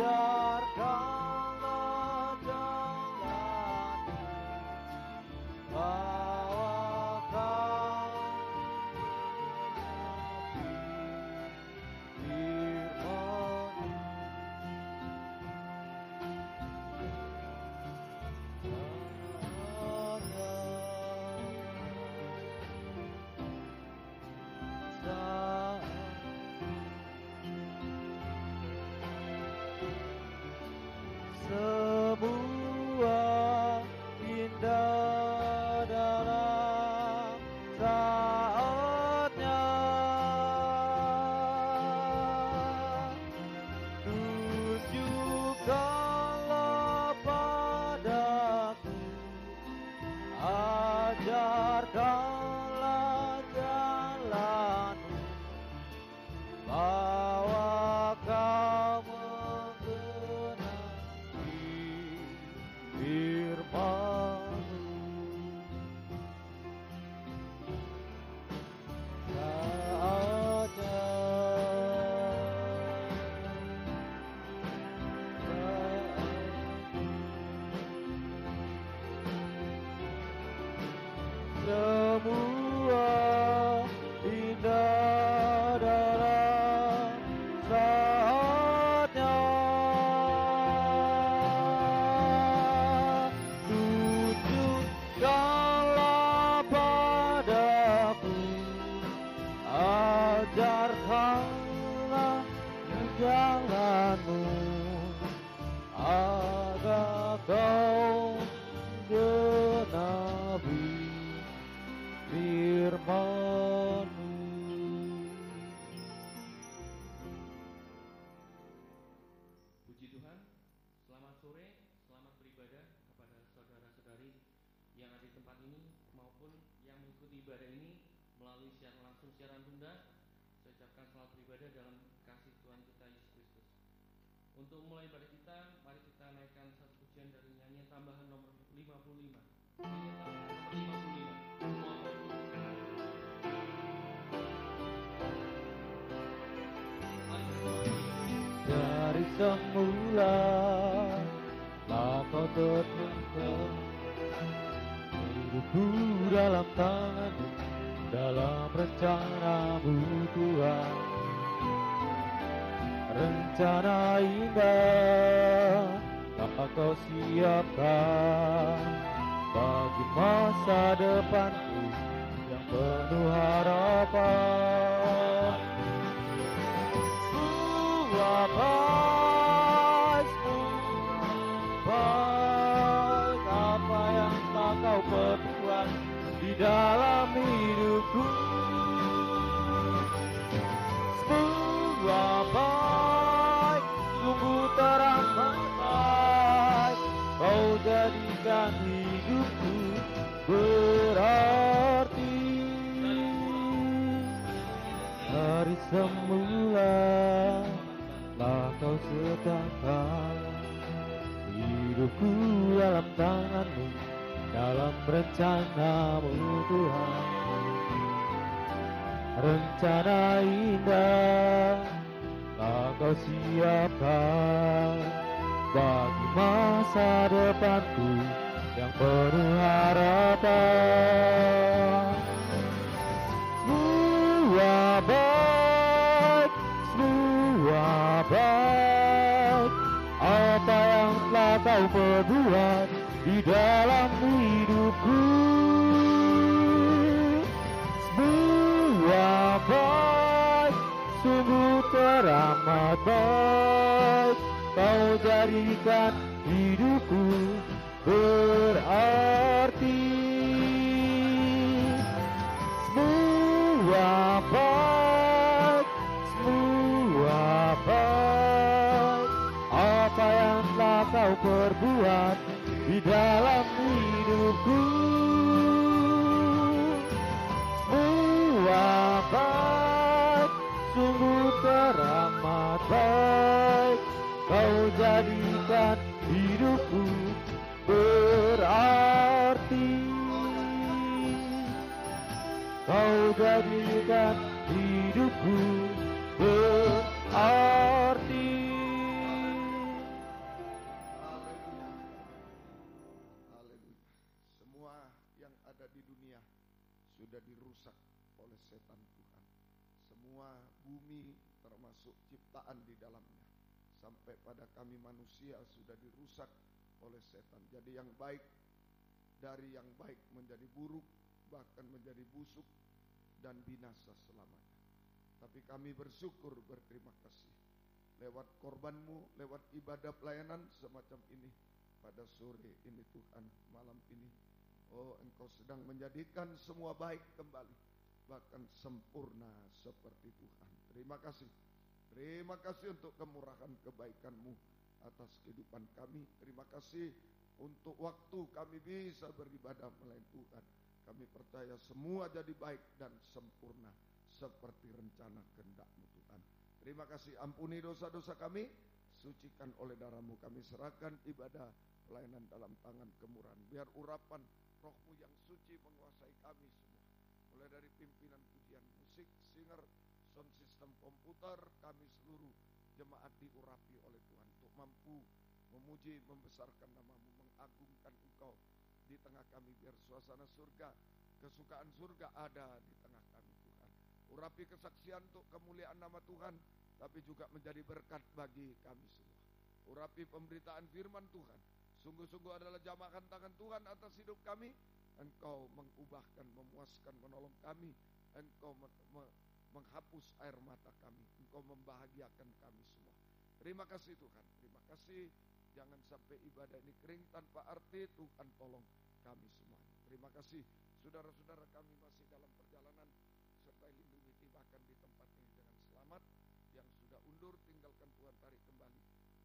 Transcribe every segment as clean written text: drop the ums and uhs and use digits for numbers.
ajarkanlah jalan-Mu, bawakan firman-Mu. Semua indah dalam saatnya, tunjukkanlah padaku, ajarkanlah jalan-Mu, bawa Kau menggenapi firman-Mu. Semua indah dalam saatnya, tunjukkanlah padaku, ajarkanlah jalan-Mu, agar Kau genapi firman-Mu. Puji Tuhan, selamat sore, selamat beribadah kepada saudara-saudari yang ada di tempat ini maupun yang mengikuti ibadah ini melalui siaran langsung, siaran tunda. Saya ucapkan selamat beribadah dalam kasih Tuhan kita Yesus Kristus. Untuk mulai ibadah kita, mari kita naikkan satu pujian dari nyanyian tambahan nomor 55. Nyanyian tambahan nomor 55. Semua Dari semula telah Kau tentukan hidupku dalam tangan-Mu, dalam rencana-Mu Tuhan. Rencana indah telah Kau siapkan bagi masa depanku yang penuh harapan. Baik apa yang telah Kau perbuat di dalam hidupku. Semua baik, sungguh teramat baik, Kau jadikan hidupku berarti. Dari semula telah Kau sertakan hidupku dalam tangan-Mu, dalam rencana-Mu Tuhan. Rencana indah telah Kau siapkan bagi masa depanku yang penuh harapan. Semua baik, semua baik, apa yang telah Kau perbuat di dalam hidupku. Semua baik, sungguh teramat baik, Kau jadikan hidupku berarti. Semua baik, semua baik, apa yang telah Kau perbuat di dalam hidupku. Semua baik, sungguh teramat baik, Kau jadikan hidupku berarti. Kau jadikan hidupku berarti. sudah dirusak oleh setan Tuhan. Semua bumi termasuk ciptaan di dalamnya, sampai pada kami manusia sudah dirusak oleh setan. Jadi yang baik, dari yang baik menjadi buruk, bahkan menjadi busuk dan binasa selamanya. Tapi kami bersyukur, berterima kasih lewat korbanmu, lewat ibadah pelayanan semacam ini pada sore ini Tuhan, malam ini. Oh, Engkau sedang menjadikan semua baik kembali, bahkan sempurna seperti Tuhan. Terima kasih. Terima kasih untuk kemurahan kebaikan-Mu atas kehidupan kami. Terima kasih untuk waktu kami bisa beribadah melayani Tuhan. Kami percaya semua jadi baik dan sempurna seperti rencana kehendak-Mu Tuhan. Terima kasih, ampuni dosa-dosa kami, sucikan oleh darah-Mu. Kami serahkan ibadah pelayanan dalam tangan kemurahan. Biar urapan Roh-Mu yang suci menguasai kami semua. Mulai dari pimpinan pujian musik, singer, sound system komputer, kami seluruh jemaat diurapi oleh Tuhan untuk mampu memuji, membesarkan nama-Mu, mengagungkan Engkau di tengah kami. Biar suasana surga, kesukaan surga ada di tengah kami Tuhan. Urapi kesaksian untuk kemuliaan nama Tuhan, tapi juga menjadi berkat bagi kami semua. Urapi pemberitaan firman Tuhan, sungguh-sungguh adalah jamahan tangan Tuhan atas hidup kami. Engkau mengubahkan, memuaskan, menolong kami. Engkau menghapus air mata kami. Engkau membahagiakan kami semua. Terima kasih Tuhan, terima kasih. Jangan sampai ibadah ini kering tanpa arti. Tuhan tolong kami semuanya. Terima kasih. Saudara-saudara kami masih dalam perjalanan, serta lindungi tibakan di tempat ini dengan selamat. Yang sudah undur tinggalkan Tuhan tarik kembali.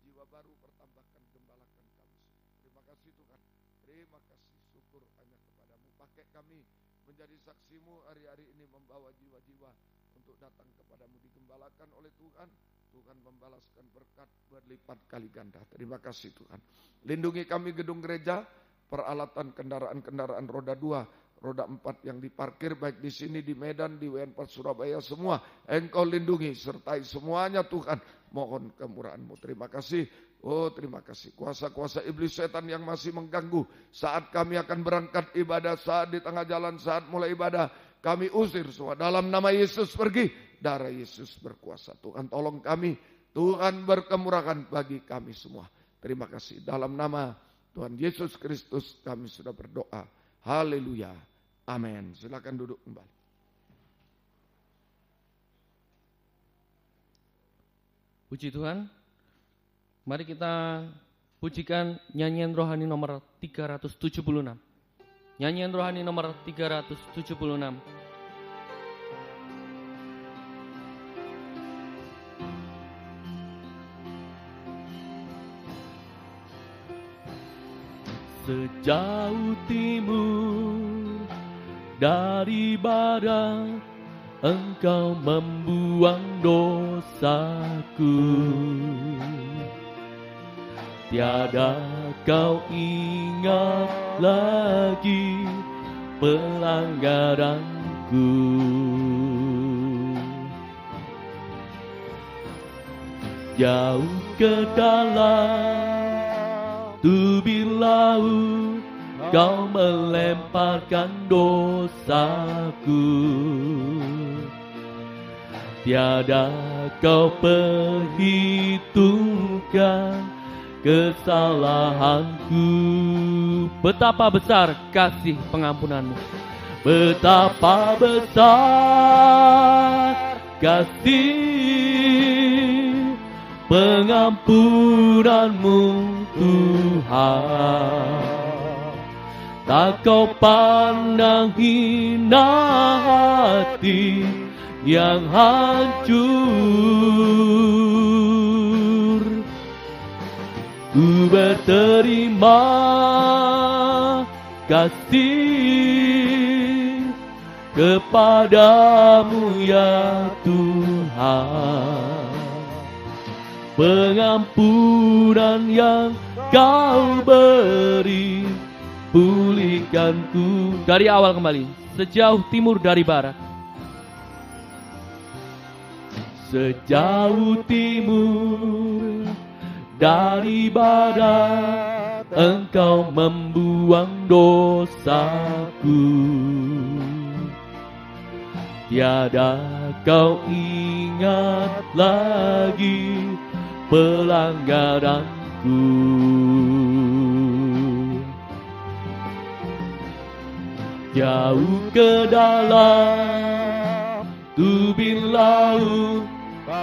Jiwa baru pertambahkan, gembalakan kami semua. Terima kasih Tuhan. Terima kasih, syukur hanya kepadamu. Pakai kami menjadi saksimu hari-hari ini, membawa jiwa-jiwa untuk datang kepadamu, digembalakan oleh Tuhan. Tuhan membalaskan berkat berlipat kali ganda. Terima kasih Tuhan. Lindungi kami gedung gereja, peralatan kendaraan-kendaraan roda 2, roda 4 yang diparkir baik di sini, di Medan, di WN4 Surabaya, semua Engkau lindungi, sertai semuanya Tuhan. Mohon kemurahan-Mu. Terima kasih. Oh, terima kasih. Kuasa-kuasa iblis setan yang masih mengganggu saat kami akan berangkat ibadah, saat di tengah jalan, saat mulai ibadah, kami usir semua. Dalam nama Yesus pergi. Darah Yesus berkuasa. Tuhan tolong kami. Tuhan berkemurahan bagi kami semua. Terima kasih. Dalam nama Tuhan Yesus Kristus kami sudah berdoa. Haleluya. Amin. Silakan duduk kembali. Puji Tuhan. Mari kita pujikan nyanyian rohani nomor 376. Nyanyian rohani nomor 376. Sejauh timur dari barat, Engkau membuang dosaku. Tiada kau ingat lagi pelanggaranku. Jauh ke dalam tubir laut, kau melemparkan dosaku. Tiada kau perhitungkan kesalahanku. Betapa besar kasih pengampunanmu, betapa besar kasih pengampunanmu Tuhan. Tak kau pandang hina hati yang hancur. Ku berterima kasih kepadamu ya Tuhan. Pengampunan yang kau beri, pulihkanku. Dari awal kembali, sejauh timur dari barat. Sejauh timur dari barat, Engkau membuang dosaku. tiada kau ingat lagi pelanggaranku. Jauh ke dalam tubir laut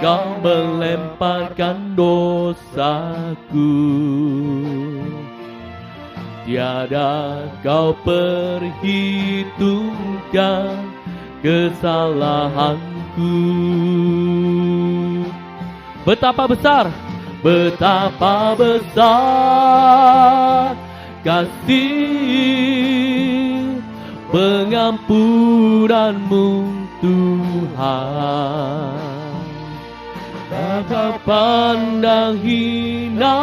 kau melemparkan dosaku. Tiada kau perhitungkan kesalahanku. Betapa besar kasih pengampunanmu Tuhan. Tak kau pandang hina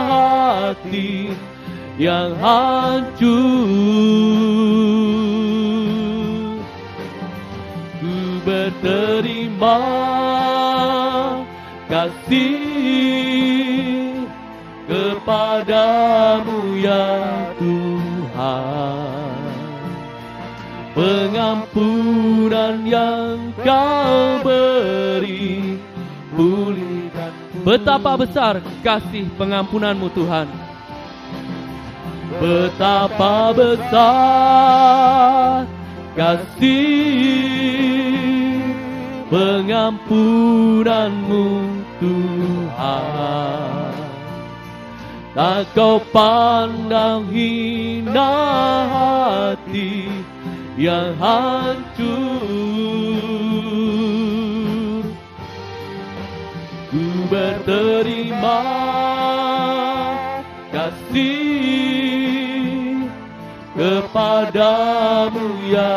hati yang hancur. Ku berterima kasih kepadamu ya Tuhan. Pengampunan yang kau beri pulihkan. Betapa besar kasih pengampunanmu Tuhan. Betapa besar kasih pengampunanmu Tuhan. Tak kau pandang hina hati yang hancur. Ku berterima kasih kepadamu ya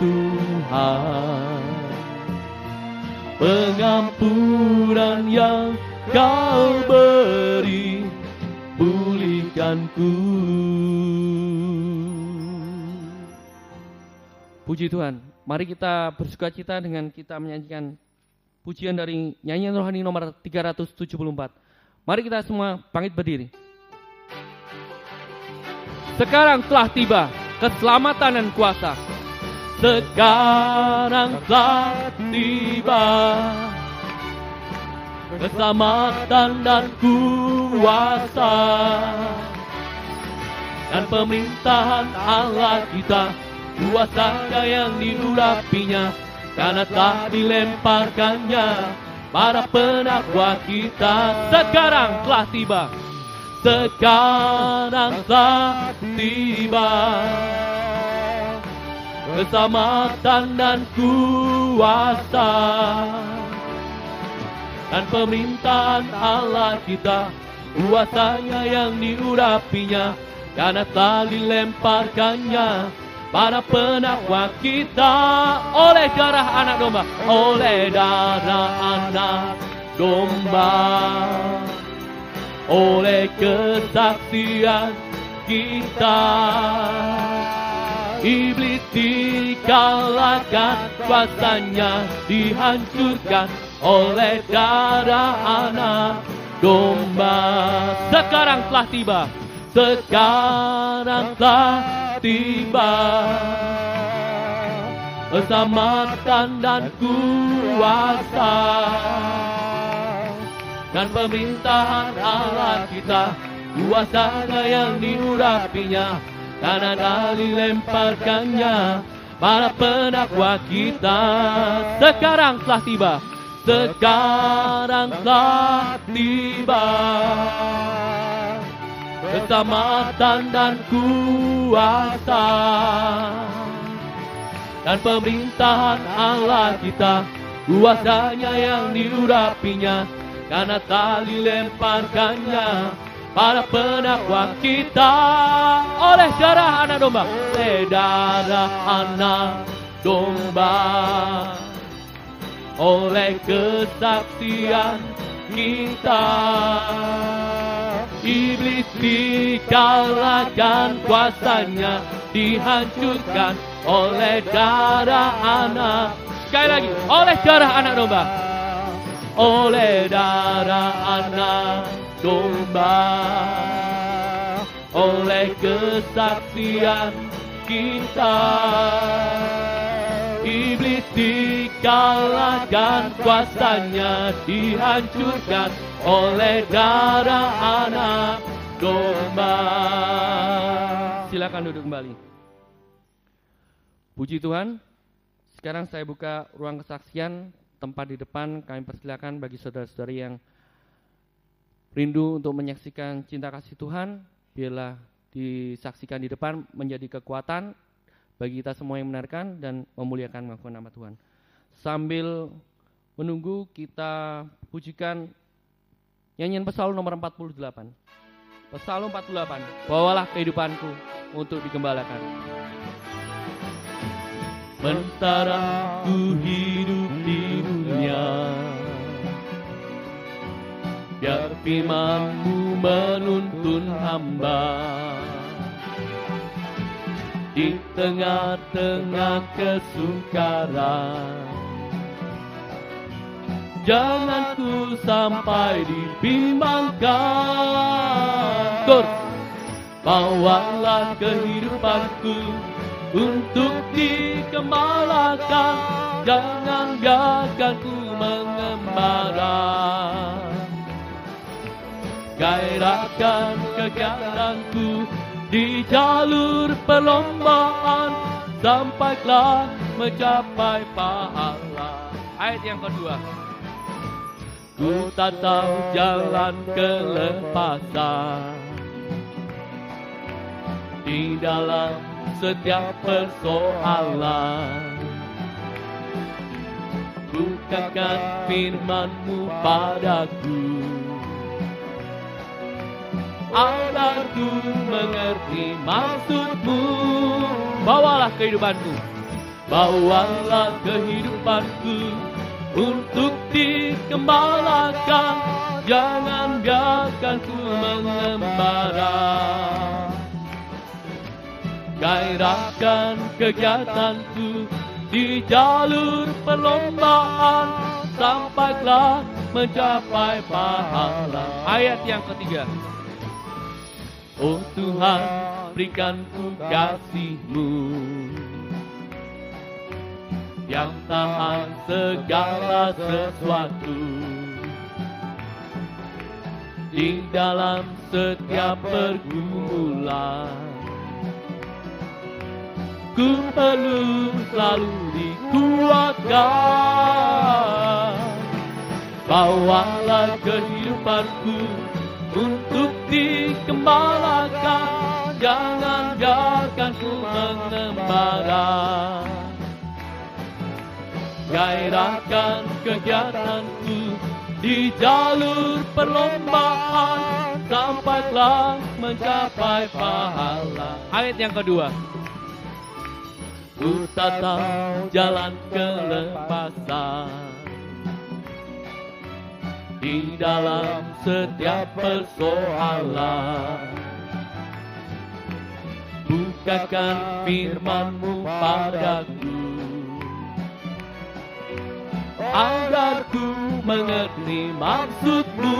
Tuhan. Pengampunan yang kau beri pulihkanku. Puji Tuhan. Mari kita bersukacita dengan kita menyanyikan pujian dari nyanyian rohani nomor 374. Mari kita semua bangkit berdiri. Sekarang telah tiba keselamatan dan kuasa. Sekarang telah tiba keselamatan dan kuasa, dan pemerintahan Allah kita, kuasanya yang diurapinya, karena telah dilemparkannya para penakwa kita. Sekarang telah tiba, sekarang telah tiba keselamatan dan kuasa, dan pemerintahan Allah kita, kuasanya yang diurapinya, karena telah dilemparkannya para penakwa kita. Oleh darah anak domba, oleh darah anak domba, oleh kesaksian kita, iblis dikalahkan, kuasanya dihancurkan oleh darah anak domba. Sekarang telah tiba, sekarang telah tiba keselamatan dan kuasa, dan pemerintahan Allah kita, kuasanya yang diurapinya, karena telah dilemparkannya para penakwa kita. Sekarang telah tiba, sekarang telah tiba keselamatan dan kuasa, dan pemerintahan Allah kita, kuasanya yang diurapinya, karena telah dilemparkannya para penakwa kita. Oleh darah anak domba, oleh darah anak domba, oleh kesaksian kita, iblis dikalahkan, kuasanya dihancurkan oleh darah anak. Sekali lagi, oleh darah anak domba, oleh darah anak domba, oleh kesaksian kita, iblis dikalahkan, kuasanya dihancurkan oleh darah anak domba. Silakan duduk kembali. Puji Tuhan. Sekarang saya buka ruang kesaksian. Tempat di depan kami persilakan bagi saudara-saudari yang rindu untuk menyaksikan cinta kasih Tuhan. Biarlah disaksikan di depan menjadi kekuatan bagi kita semua yang mendengarkan dan memuliakan nama Tuhan. Sambil menunggu, kita pujikan nyanyian Psalm nomor 48. Psalm 48, bawalah kehidupanku untuk digembalakan. Sementara ku hidup di dunia, biar firman-Mu menuntun hamba. Di tengah-tengah kesukaran, jangan ku sampai dibimbangkan. Bawalah kehidupanku untuk dikembalakan, jangan biarkan ku mengembara. Gairahkan kegiatanku di jalur perlombaan, sampailah mencapai pahala. Ayat yang kedua. Ku tak tahu jalan kelepasan di dalam setiap persoalan. Bukakan firman-Mu padaku, agar ku mengerti maksud-Mu. Bawalah kehidupanku, bawalah kehidupanku untuk dikembalakan, jangan biarkan ku mengembara. Gairahkan kegiatanku di jalur perlombaan, sampailah mencapai pahala. Ayat yang ketiga. Oh Tuhan, berikan ku kasih-Mu yang tahan segala sesuatu. Di dalam setiap pergumulan, ku perlu selalu dikuatkan. Bawalah kehidupanku untuk dikembalakan, jangan biarkan ku mengembara. Gairahkan kegiatanku di jalur perlombaan, sampailah mencapai pahala. Ayat yang kedua. Ku tak tahu jalan kelepasan di dalam setiap persoalan. Bukakan firman-Mu padaku, agar ku mengerti maksud-Mu.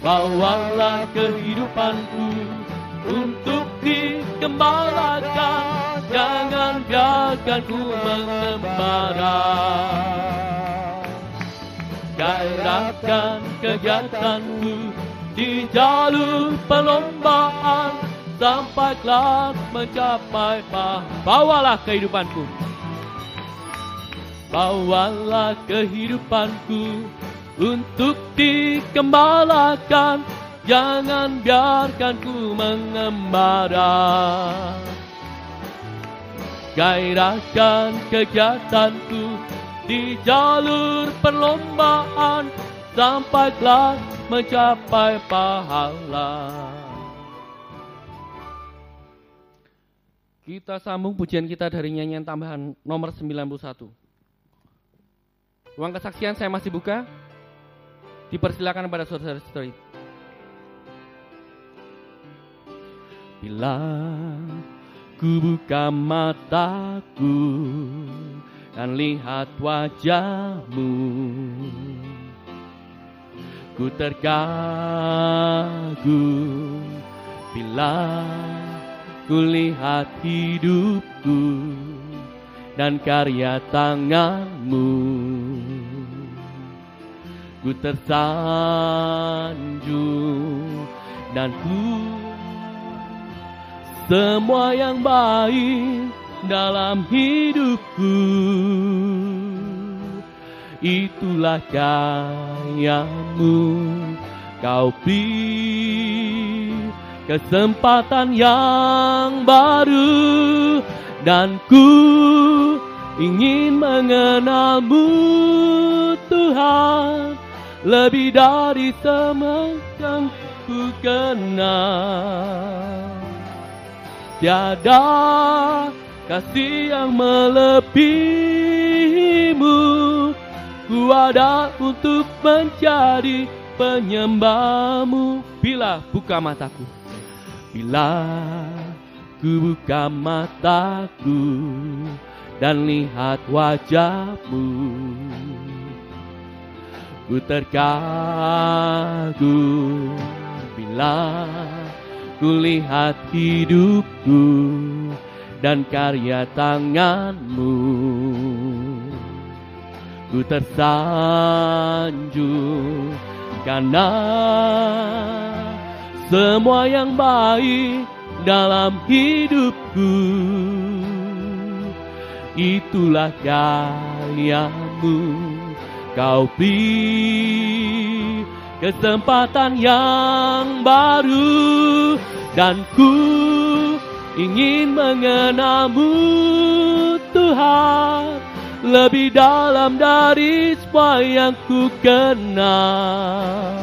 Bawalah kehidupanku untuk dikembalakan, jangan biarkan ku mengembara. Gairahkan kegiatanku di jalur perlombaan, sampailah mencapai pahala. Bawalah kehidupanku, bawalah kehidupanku untuk dikembalakan, jangan biarkan ku mengembara. Gairahkan kegiatanku di jalur perlombaan, sampailah mencapai pahala. Kita sambung pujian kita dari nyanyian tambahan nomor 91. Ruang kesaksian saya masih buka. Dipersilakan pada saudara-saudari. Bila ku buka mataku dan lihat wajah-Mu, ku terkagum. Bila ku lihat hidupku dan karya tanganmu. Ku tersanjung dan ku semua yang baik dalam hidupku, itulah karyamu. Kau beri kesempatan yang baru, dan ku ingin mengenalmu Tuhan, lebih dari semua yang ku kenal. Tiada kasih yang melebihimu, ku ada untuk menjadi penyembahmu. Bila buka mataku, bila ku buka mataku dan lihat wajahmu, ku terkagum bila ku lihat hidupku dan karya tanganmu. Ku tersanjung karena semua yang baik dalam hidupku, itulah karyamu. Kau beri kesempatan yang baru, dan ku ingin mengenalmu Tuhan, lebih dalam dari semua yang ku kenal.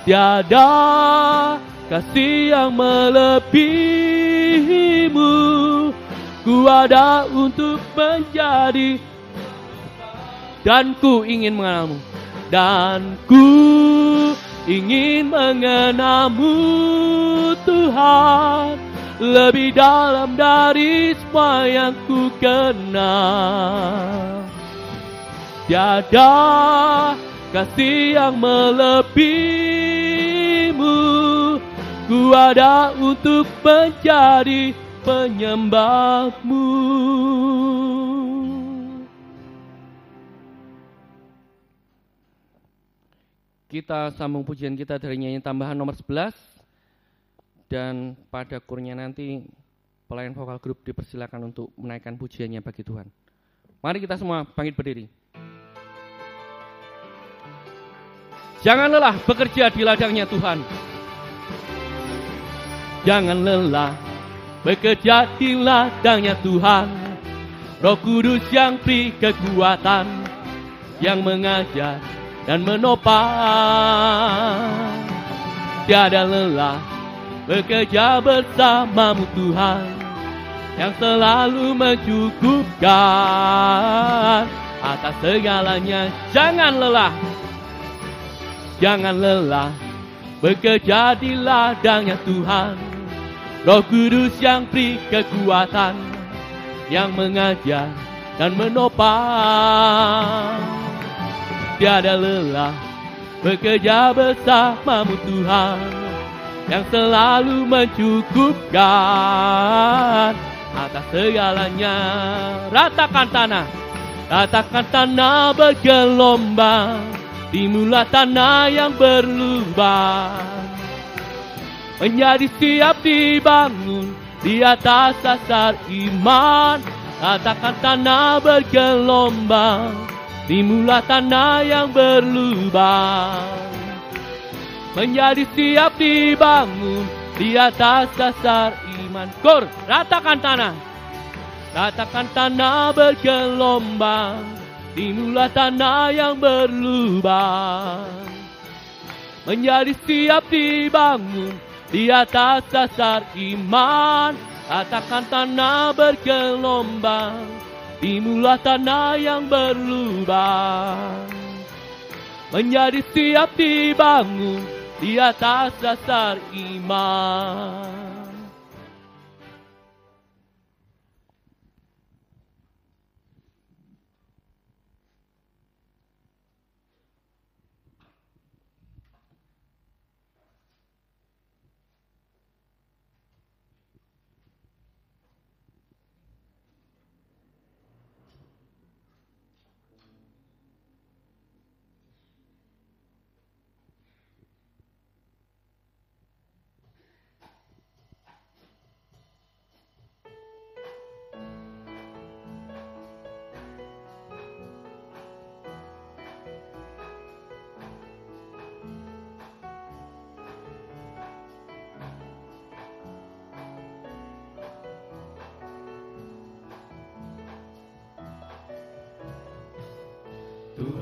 Tiada kasih yang melebihimu, ku ada untuk menjadi, dan ku ingin mengenalmu, dan ku ingin mengenalmu Tuhan, lebih dalam dari semua yang ku kenal. Tiada kasih yang melebihimu, ku ada untuk menjadi penyembahmu. Kita sambung pujian kita dari nyanyian tambahan nomor 11, dan pada kurnya nanti pelayan vokal grup dipersilakan untuk menaikkan pujiannya bagi Tuhan. Mari kita semua bangkit berdiri. Jangan lelah bekerja di ladangnya Tuhan. Jangan lelah bekerja di ladangnya Tuhan. Roh Kudus yang beri kekuatan, yang mengajar dan menopang. Tiada lelah bekerja bersamamu Tuhan, yang selalu mencukupkan atas segalanya. Jangan lelah, jangan lelah bekerja di ladangnya Tuhan. Roh Kudus yang beri kekuatan, yang mengajar dan menopang. Tiada lelah bekerja bersamamu Tuhan, yang selalu mencukupkan atas segalanya. Ratakan tanah bergelombang, timbullah tanah yang berlubang, menjadi siap dibangun di atas dasar iman. Ratakan tanah bergelombang, timbullah tanah yang berlubang, menjadi siap dibangun di atas dasar iman. Kor, ratakan tanah bergelombang, timbullah tanah yang berlubang, menjadi siap dibangun di atas dasar iman. Ratakan tanah bergelombang, timbullah tanah yang berlubang, menjadi siap dibangun di atas dasar iman.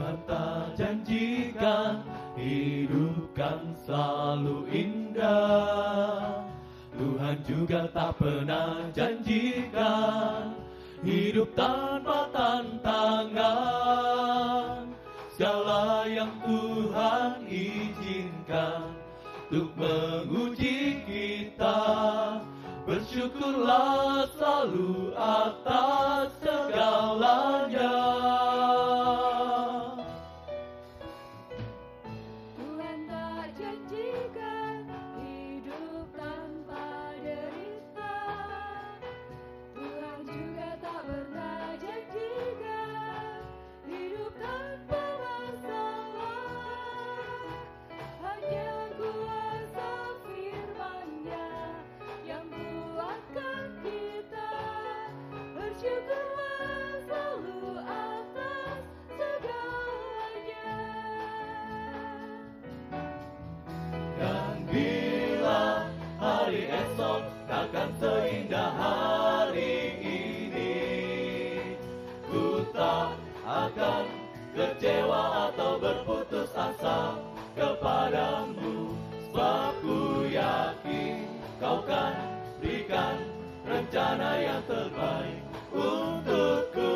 Tuhan tak janjikan hidup kan selalu indah. Tuhan juga tak pernah janjikan hidup tanpa tantangan. Segala yang Tuhan izinkan untuk menguji kita, bersyukurlah selalu atas segalanya. Tuhan tak janjikan hidup tanpa derita. Tuhan juga tak pernah janjikan hidup tanpa masalah. Hanya kuasa firman-Nya yang kuatkan kita, bersyukurlah selalu atas segalanya. Dan bila hari esok takkan seindah hari ini, ku tak akan kecewa atau berputus asa kepadamu, sebab ku yakin kau kan berikan rencana yang terbaik untukku,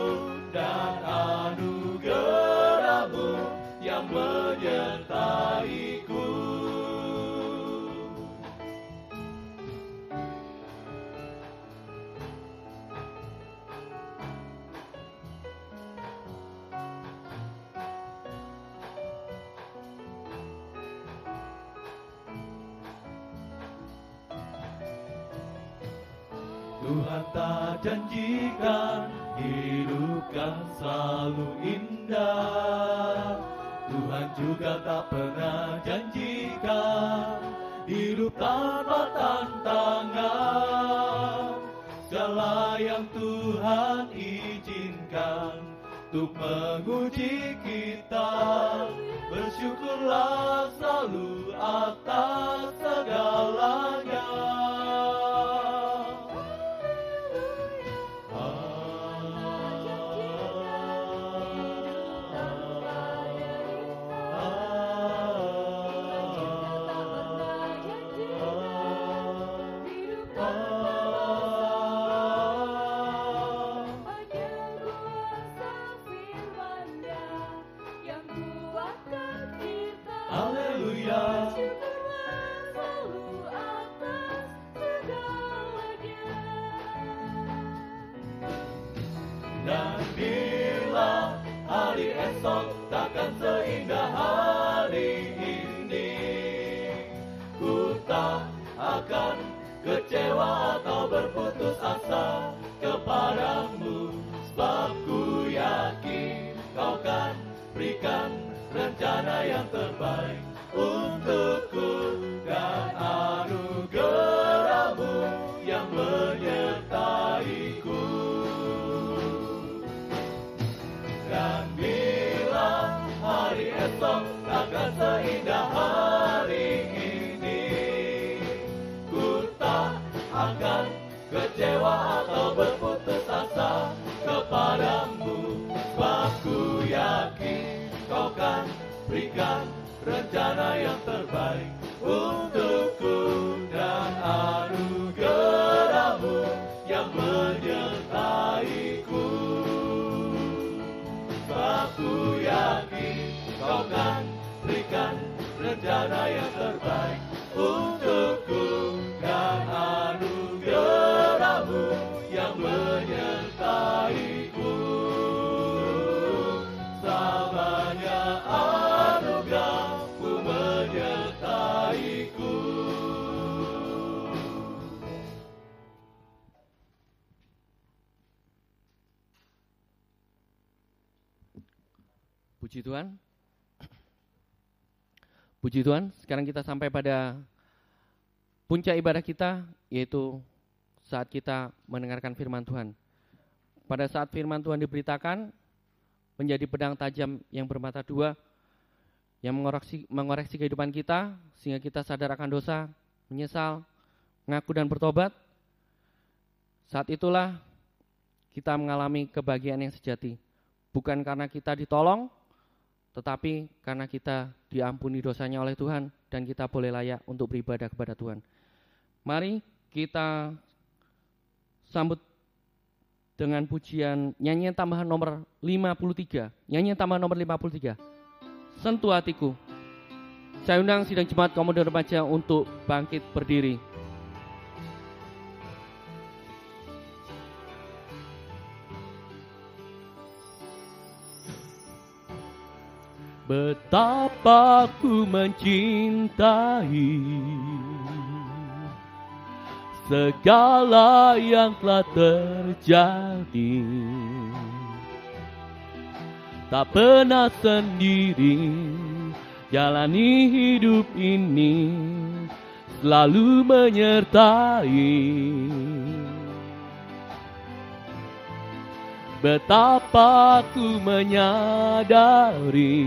dan anugerah-Mu yang menyertaiku. Tuhan tak janjikan hidup kan selalu indah. Tuhan juga tak pernah janjikan hidup tanpa tantangan. Segala yang Tuhan izinkan untuk menguji kita, bersyukurlah selalu atas segalanya. Haleluya. Dan bila hari esok takkan seindah hari ini, ku tak akan kecewa atau berputus asa kepadamu, sebab ku yakin kau kan berikan rencana yang terbaik untukku, dan anugerah-Mu yang menyertaiku. Dan bila hari esok takkan seindah hari ini, ku tak akan kecewa atau berputus asa kepadamu, sebab ku yakin kau kan berikan rencana yang terbaik untukku, dan anugerah-Mu yang menyertaiku. Sebab ku yakin kau kan berikan rencana yang terbaik untukku, dan anugerah-Mu yang menyertaiku. Selamanya anugerah-Mu menyertaiku. Puji Tuhan. Puji Tuhan, sekarang kita sampai pada puncak ibadah kita, yaitu saat kita mendengarkan firman Tuhan. Pada saat firman Tuhan diberitakan, menjadi pedang tajam yang bermata dua, yang mengoreksi kehidupan kita, sehingga kita sadar akan dosa, menyesal, mengaku dan bertobat. Saat itulah kita mengalami kebahagiaan yang sejati. Bukan karena kita ditolong, tetapi karena kita diampuni dosanya oleh Tuhan dan kita boleh layak untuk beribadah kepada Tuhan. Mari kita sambut dengan pujian nyanyian tambahan nomor 53. Nyanyian tambahan nomor 53. Sentuh hatiku. Saya undang sidang jemaat kaum muda remaja untuk bangkit berdiri. Betapa ku mencintai segala yang telah terjadi, tak pernah sendiri jalani hidup ini, selalu menyertai. Betapa ku menyadari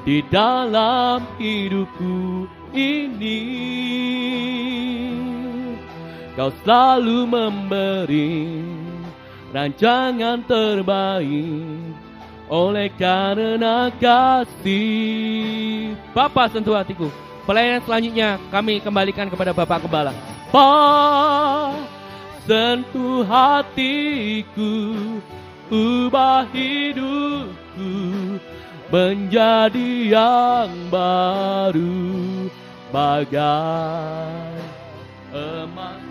di dalam hidupku ini Kau selalu memberi rancangan terbaik oleh karena kasih. Bapa, sentuh hatiku. Pelayanan selanjutnya kami kembalikan kepada Bapak Gembala. Sentuh hatiku, ubah hidupku menjadi yang baru, bagai emas.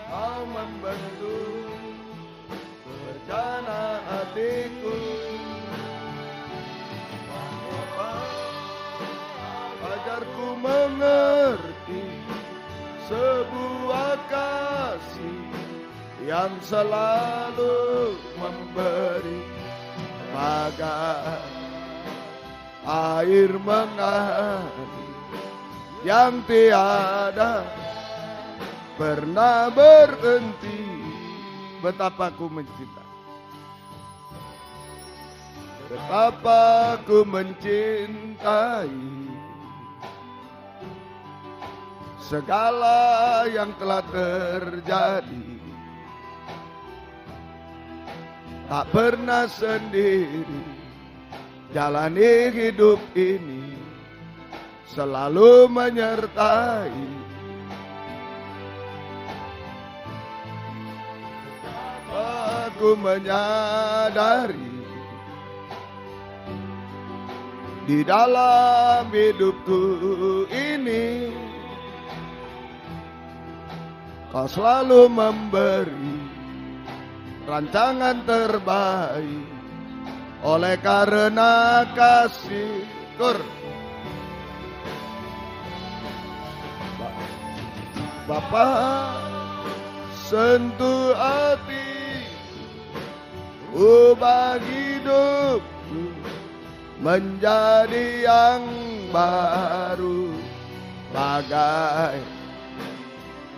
Kau membentuk rencana hatiku, ajarku mengerti sebuah kasih yang selalu memberi, bagai air mengalir yang tiada pernah berhenti. Betapa ku mencintai, betapa ku mencintai segala yang telah terjadi, tak pernah sendiri jalani hidup ini, selalu menyertai. Aku menyadari di dalam hidupku ini Kau selalu memberi rancangan terbaik oleh karena kasih. Bapa, sentuh hati, ubah hidupku menjadi yang baru, bagai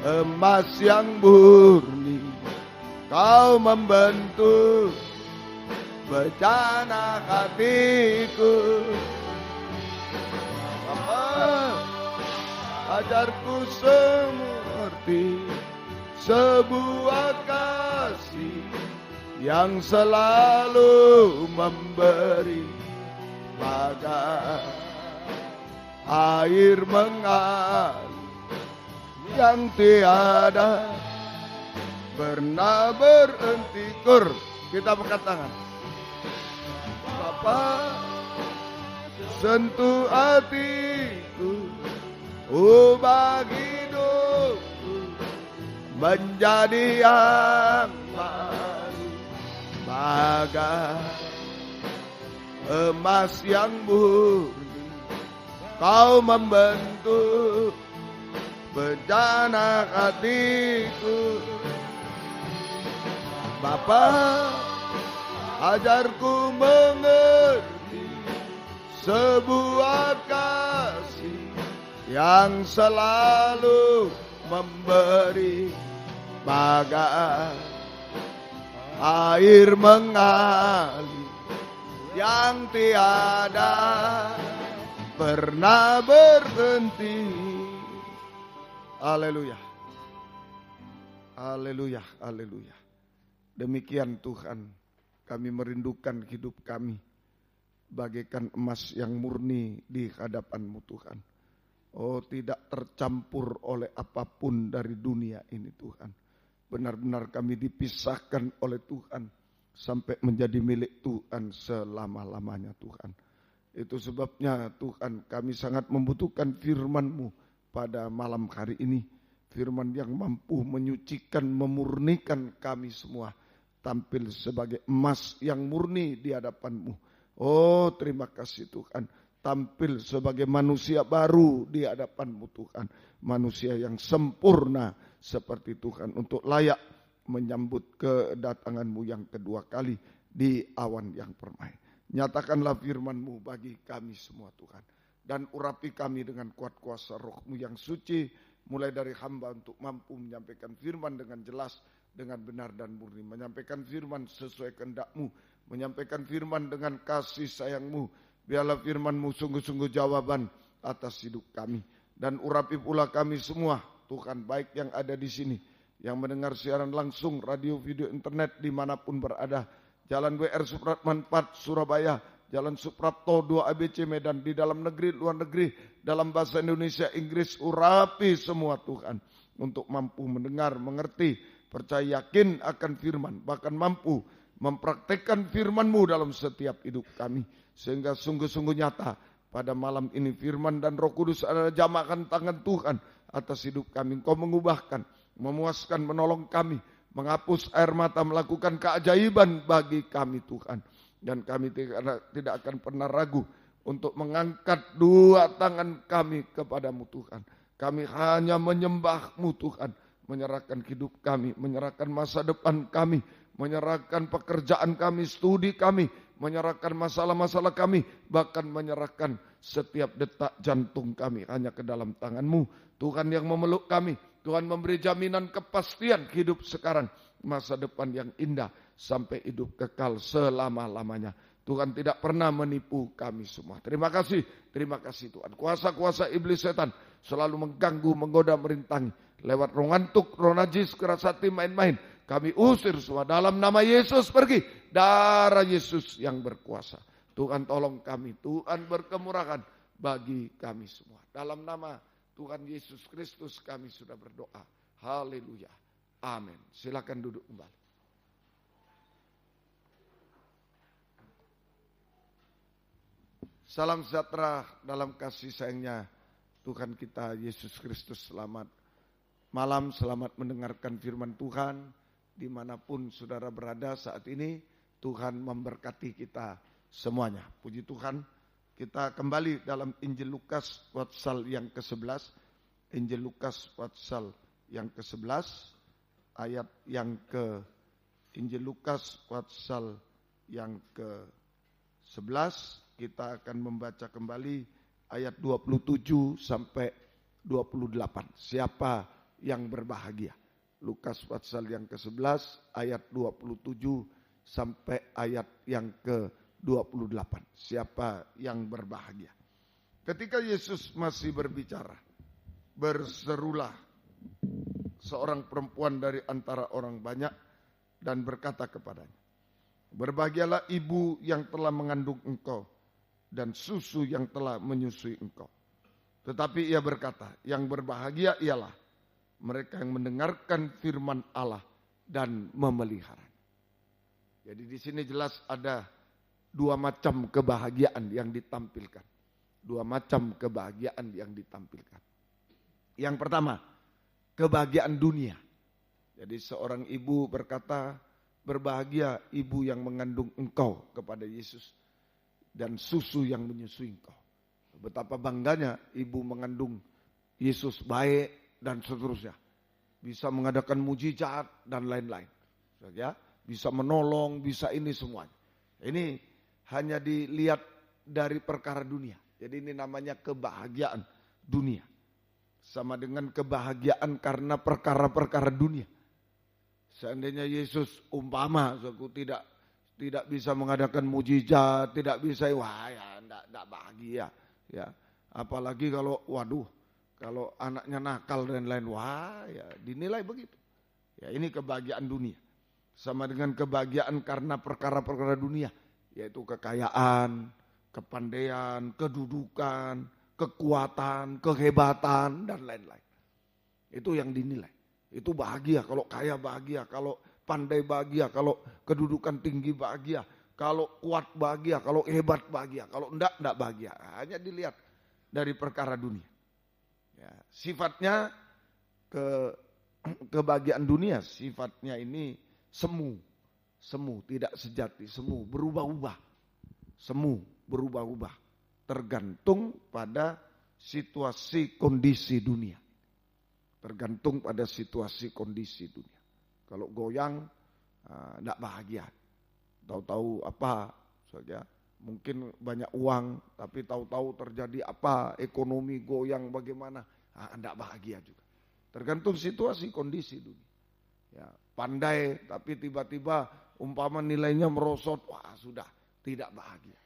emas yang murni. Kau membentuk bencana hatiku. Bapa, ajarku seperti sebuah kasih yang selalu memberi, bagai air mengalir yang tiada pernah berhenti. Kita angkat tangan. Bapa, sentuh hatiku, ubah hidupku menjadi yang baru, bagai emas yang murni. Kau membentuk bencana hatiku. Bapa, ajarku mengerti sebuah kasih yang selalu memberi, bagai air mengalir yang tiada pernah berhenti. Haleluya. Haleluya, haleluya. Demikian Tuhan Kami merindukan hidup kami bagaikan emas yang murni di hadapan-Mu Tuhan. Oh, tidak tercampur oleh apapun dari dunia ini Tuhan. Benar-benar kami dipisahkan oleh Tuhan sampai menjadi milik Tuhan selama-lamanya Tuhan. Itu sebabnya Tuhan, kami sangat membutuhkan firman-Mu pada malam hari ini. Firman yang mampu menyucikan, memurnikan kami semua. Tampil sebagai emas yang murni di hadapan-Mu. Oh, terima kasih Tuhan. Tampil sebagai manusia baru di hadapan-Mu Tuhan. Manusia yang sempurna seperti Tuhan untuk layak menyambut kedatangan-Mu yang kedua kali di awan yang permai. Nyatakanlah firman-Mu bagi kami semua Tuhan. Dan urapi kami dengan kuat kuasa Roh-Mu yang suci. Mulai dari hamba untuk mampu menyampaikan firman dengan jelas, dengan benar dan murni. Menyampaikan firman sesuai kehendak-Mu. Menyampaikan firman dengan kasih sayang-Mu. Biarlah firman-Mu sungguh-sungguh jawaban atas hidup kami. Dan urapi pula kami semua, Tuhan, baik yang ada di sini, yang mendengar siaran langsung, radio, video, internet, dimanapun berada. Jalan WR Supratman 4, Surabaya. Jalan Suprapto 2 ABC Medan. Di dalam negeri, luar negeri, dalam bahasa Indonesia, Inggris. Urapi semua Tuhan. Untuk mampu mendengar, mengerti, percaya yakin akan firman. Bahkan mampu mempraktekkan firman-Mu dalam setiap hidup kami. Sehingga sungguh-sungguh nyata pada malam ini firman dan Roh Kudus adalah jamakan tangan Tuhan atas hidup kami. Engkau mengubahkan, memuaskan, menolong kami, menghapus air mata, melakukan keajaiban bagi kami Tuhan. Dan kami tidak akan pernah ragu untuk mengangkat dua tangan kami kepadamu Tuhan. Kami hanya menyembah-Mu Tuhan, menyerahkan hidup kami, menyerahkan masa depan kami, menyerahkan pekerjaan kami, studi kami, menyerahkan masalah-masalah kami, bahkan menyerahkan setiap detak jantung kami hanya ke dalam tangan-Mu. Tuhan yang memeluk kami, Tuhan memberi jaminan kepastian hidup sekarang, masa depan yang indah, sampai hidup kekal selama-lamanya. Tuhan tidak pernah menipu kami semua. Terima kasih Tuhan. Kuasa-kuasa iblis setan selalu mengganggu, menggoda, merintangi. Lewat roh ngantuk, roh najis, keras hati, main-main. Kami usir semua dalam nama Yesus pergi. Darah Yesus yang berkuasa. Tuhan tolong kami. Tuhan berkemurahan bagi kami semua. Dalam nama Tuhan Yesus Kristus kami sudah berdoa. Haleluya. Amin. Silakan duduk kembali. Salam sejahtera dalam kasih sayangnya Tuhan kita Yesus Kristus. Selamat malam, selamat mendengarkan firman Tuhan. Dimanapun saudara berada saat ini, Tuhan memberkati kita semuanya. Puji Tuhan, kita kembali dalam Injil Lukas pasal yang ke-11. Injil Lukas pasal yang ke-11, ayat yang ke Injil Lukas pasal yang ke-11. Kita akan membaca kembali ayat 27 sampai 28. Siapa yang berbahagia? Lukas pasal yang ke-11 ayat 27 sampai ayat yang ke-28. Siapa yang berbahagia? Ketika Yesus masih berbicara, berserulah seorang perempuan dari antara orang banyak dan berkata kepadanya, "Berbahagialah ibu yang telah mengandung engkau dan susu yang telah menyusui engkau." Tetapi ia berkata, yang berbahagia ialah mereka yang mendengarkan firman Allah dan memelihara. Jadi di sini jelas ada dua macam kebahagiaan yang ditampilkan. Dua macam kebahagiaan yang ditampilkan. Yang pertama, kebahagiaan dunia. Jadi seorang ibu berkata, berbahagia ibu yang mengandung engkau, kepada Yesus, dan susu yang menyusui engkau. Betapa bangganya ibu mengandung Yesus, baik dan seterusnya. Bisa mengadakan mujizat dan lain-lain. Ya, bisa menolong, bisa ini semuanya. Ini hanya dilihat dari perkara dunia. Jadi ini namanya kebahagiaan dunia. Sama dengan kebahagiaan karena perkara-perkara dunia. Seandainya Yesus umpama aku tidak bisa mengadakan mujizat, tidak bisa, wah ya enggak bahagia. Ya, apalagi kalau kalau anaknya nakal dan lain, wah ya dinilai begitu. Ya, ini kebahagiaan dunia. sama dengan kebahagiaan karena perkara-perkara dunia, yaitu kekayaan, kepandaian, kedudukan, kekuatan, kehebatan, dan lain-lain. Itu yang dinilai. Itu bahagia, kalau kaya bahagia, kalau pandai bahagia, kalau kedudukan tinggi bahagia, kalau kuat bahagia, kalau hebat bahagia, kalau enggak bahagia. Hanya dilihat dari perkara dunia. Ya, sifatnya kebahagiaan dunia, sifatnya ini semu, tidak sejati, semu, berubah-ubah, tergantung pada situasi kondisi dunia. Tergantung pada situasi kondisi dunia. Kalau goyang, tidak bahagia. Tahu-tahu apa saja. Mungkin banyak uang, tapi tahu-tahu terjadi apa, ekonomi goyang bagaimana, tidak bahagia juga. Tergantung situasi kondisi dunia. Ya, pandai, tapi tiba-tiba umpama nilainya merosot, wah sudah tidak bahagia.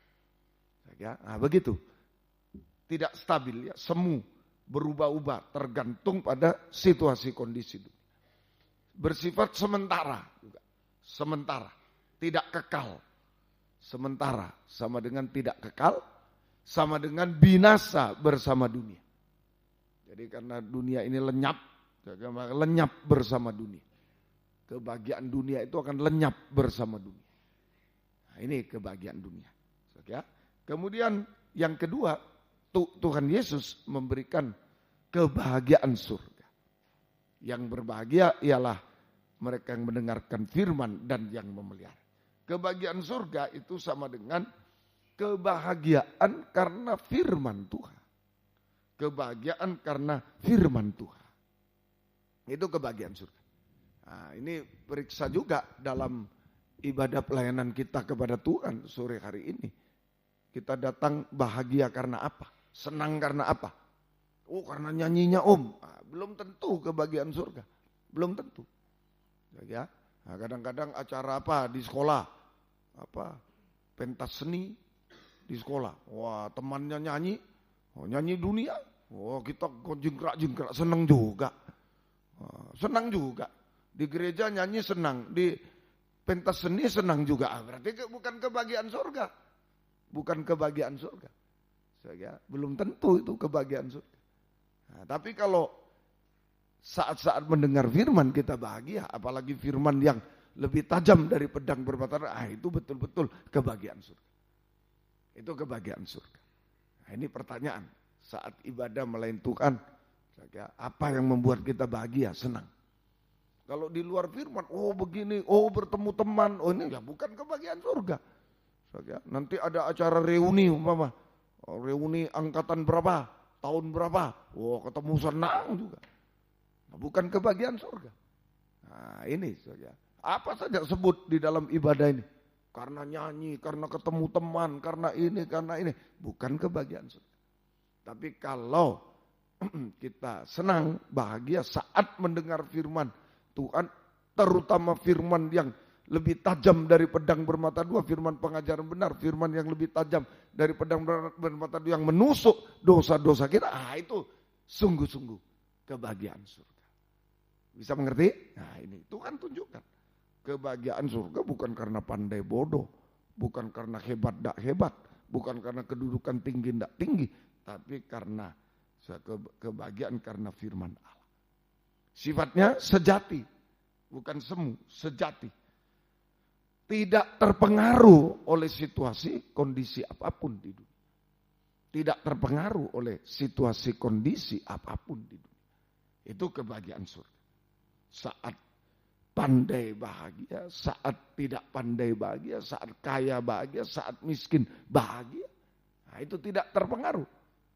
Ya, begitu. Tidak stabil ya, semu, berubah-ubah, tergantung pada situasi kondisi dunia. Bersifat sementara juga. Sementara, tidak kekal. Sementara sama dengan tidak kekal, sama dengan binasa bersama dunia. Jadi karena dunia ini lenyap bersama dunia. Kebahagiaan dunia itu akan lenyap bersama dunia. Nah, ini kebahagiaan dunia. Ya. Kemudian yang kedua, Tuhan Yesus memberikan kebahagiaan surga. Yang berbahagia ialah mereka yang mendengarkan firman dan yang memelihara. Kebahagiaan surga itu sama dengan kebahagiaan karena firman Tuhan. Kebahagiaan karena firman Tuhan. Itu kebahagiaan surga. Nah, ini periksa juga dalam ibadah pelayanan kita kepada Tuhan sore hari ini. Kita datang bahagia karena apa? Senang karena apa? Oh, karena nyanyinya Om. Nah, belum tentu kebahagiaan surga. Belum tentu. Ya, nah, kadang-kadang acara apa di sekolah? Apa? Pentas seni di sekolah. Wah, temannya nyanyi. Oh, nyanyi dunia. Oh, kita jengkrak-jengkrak senang juga. Senang juga. Di gereja nyanyi senang. Di pentas seni senang juga. Berarti bukan kebahagiaan surga. Bukan kebahagiaan surga. Ya, belum tentu itu kebahagiaan surga. Nah, tapi kalau saat-saat mendengar firman kita bahagia, apalagi firman yang lebih tajam dari pedang bermata, itu betul-betul kebahagiaan surga. Itu kebahagiaan surga. Nah, ini pertanyaan saat ibadah melayani Tuhan, apa yang membuat kita bahagia, senang? Kalau di luar firman, oh begini, oh bertemu teman, oh ini ya bukan kebahagiaan surga. Nanti ada acara reuni umpama. Reuni angkatan berapa, tahun berapa, ketemu senang juga. Nah, bukan kebahagiaan surga. Nah ini saja. Apa saja sebut di dalam ibadah ini. Karena nyanyi, karena ketemu teman, karena ini. Bukan kebahagiaan surga. Tapi kalau kita senang, bahagia saat mendengar firman Tuhan, terutama firman yang lebih tajam dari pedang bermata dua, firman pengajaran benar, firman yang lebih tajam dari pedang bermata dua yang menusuk dosa-dosa kita, itu sungguh-sungguh kebahagiaan surga. Bisa mengerti? Nah ini Tuhan tunjukkan. Kebahagiaan surga bukan karena pandai bodoh, bukan karena hebat tidak hebat, bukan karena kedudukan tinggi tidak tinggi, tapi karena kebahagiaan karena firman Allah. Sifatnya sejati, bukan semu, sejati. Tidak terpengaruh oleh situasi, kondisi apapun di dunia. Tidak terpengaruh oleh situasi, kondisi apapun di dunia. Itu kebahagiaan surga. Saat pandai bahagia, saat tidak pandai bahagia, saat kaya bahagia, saat miskin bahagia. Nah, itu tidak terpengaruh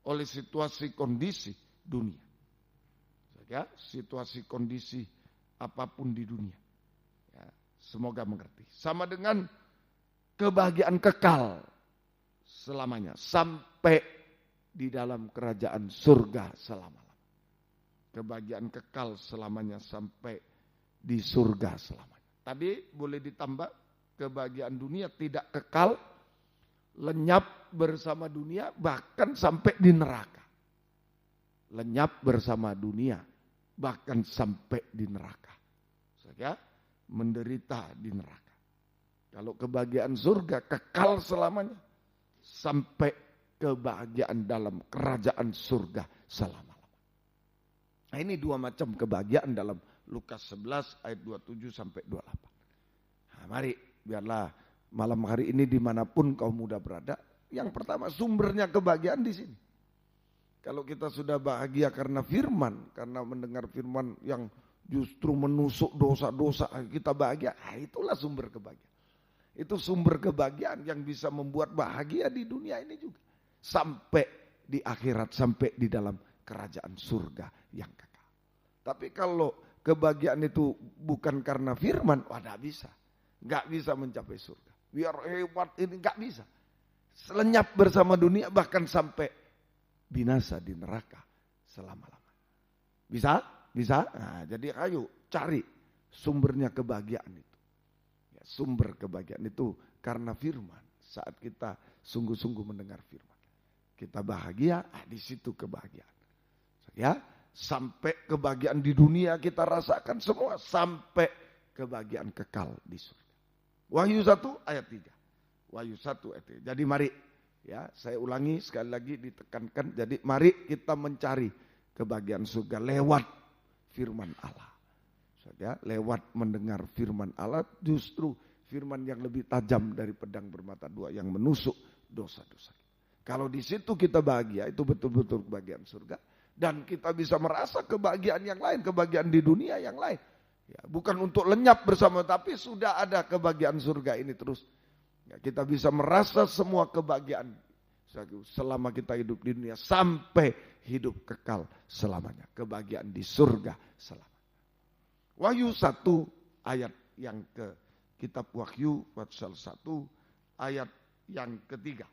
oleh situasi, kondisi dunia. Ya, situasi, kondisi apapun di dunia. Semoga mengerti. Sama dengan kebahagiaan kekal selamanya. Sampai di dalam kerajaan surga selama-lamanya. Kebahagiaan kekal selamanya sampai di surga selamanya. Tadi boleh ditambah kebahagiaan dunia tidak kekal. Lenyap bersama dunia bahkan sampai di neraka. Lenyap bersama dunia bahkan sampai di neraka. Ya. menderita di neraka. Kalau kebahagiaan surga kekal selamanya, sampai kebahagiaan dalam kerajaan surga selama-lamanya. Nah, ini dua macam kebahagiaan dalam Lukas 11 ayat 27 sampai 28. Nah, mari biarlah malam hari ini dimanapun kaum muda berada, yang pertama sumbernya kebahagiaan di sini. Kalau kita sudah bahagia karena firman, karena mendengar firman yang justru menusuk dosa-dosa kita bahagia, itulah sumber kebahagiaan. Itu sumber kebahagiaan yang bisa membuat bahagia di dunia ini juga. Sampai di akhirat, sampai di dalam kerajaan surga yang kekal. Tapi kalau kebahagiaan itu bukan karena firman, tidak bisa. Nggak bisa mencapai surga. Biar hebat ini nggak bisa. Selenyap bersama dunia, bahkan sampai binasa di neraka selama-lamanya. Bisa? Bisa? Nah, jadi ayo cari sumbernya kebahagiaan itu. Ya, sumber kebahagiaan itu karena firman. Saat kita sungguh-sungguh mendengar firman, kita bahagia, di situ kebahagiaan. Ya, sampai kebahagiaan di dunia kita rasakan semua, sampai kebahagiaan kekal di surga. Wahyu 1 ayat 3. Wahyu 1 ayat 3. Jadi mari, ya, saya ulangi sekali lagi ditekankan. Jadi mari kita mencari kebahagiaan surga lewat firman Allah. Ya, lewat mendengar firman Allah, justru firman yang lebih tajam dari pedang bermata dua yang menusuk dosa-dosa. Kalau di situ kita bahagia, itu betul-betul kebahagiaan surga. Dan kita bisa merasa kebahagiaan yang lain, kebahagiaan di dunia yang lain. Ya, bukan untuk lenyap bersama, tapi sudah ada kebahagiaan surga ini terus. Ya, kita bisa merasa semua kebahagiaan selama kita hidup di dunia, sampai hidup kekal selamanya. Kebahagiaan di surga selamanya. Wahyu 1 ayat yang ke kitab Wahyu pasal 1 ayat yang ketiga.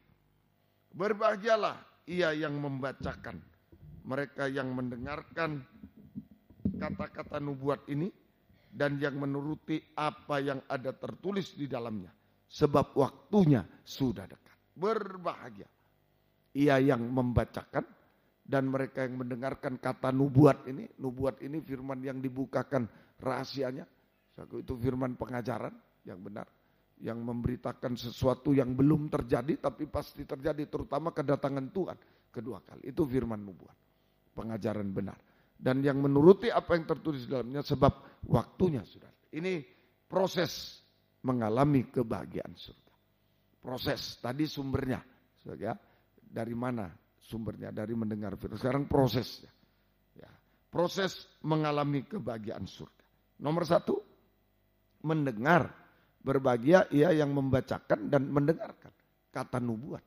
Berbahagialah ia yang membacakan, mereka yang mendengarkan kata-kata nubuat ini dan yang menuruti apa yang ada tertulis di dalamnya, sebab waktunya sudah dekat. Berbahagia ia yang membacakan dan mereka yang mendengarkan kata nubuat ini. Nubuat ini firman yang dibukakan rahasianya. Itu firman pengajaran yang benar, yang memberitakan sesuatu yang belum terjadi tapi pasti terjadi, terutama kedatangan Tuhan kedua kali. Itu firman nubuat, pengajaran benar. Dan yang menuruti apa yang tertulis di dalamnya, sebab waktunya sudah. Ini proses mengalami kebahagiaan surga. Proses, tadi sumbernya. Ya, dari mana sumbernya? Dari mendengar firman. Sekarang prosesnya. Ya, proses mengalami kebahagiaan surga. Nomor 1, mendengar. Berbahagia ia yang membacakan dan mendengarkan kata nubuat.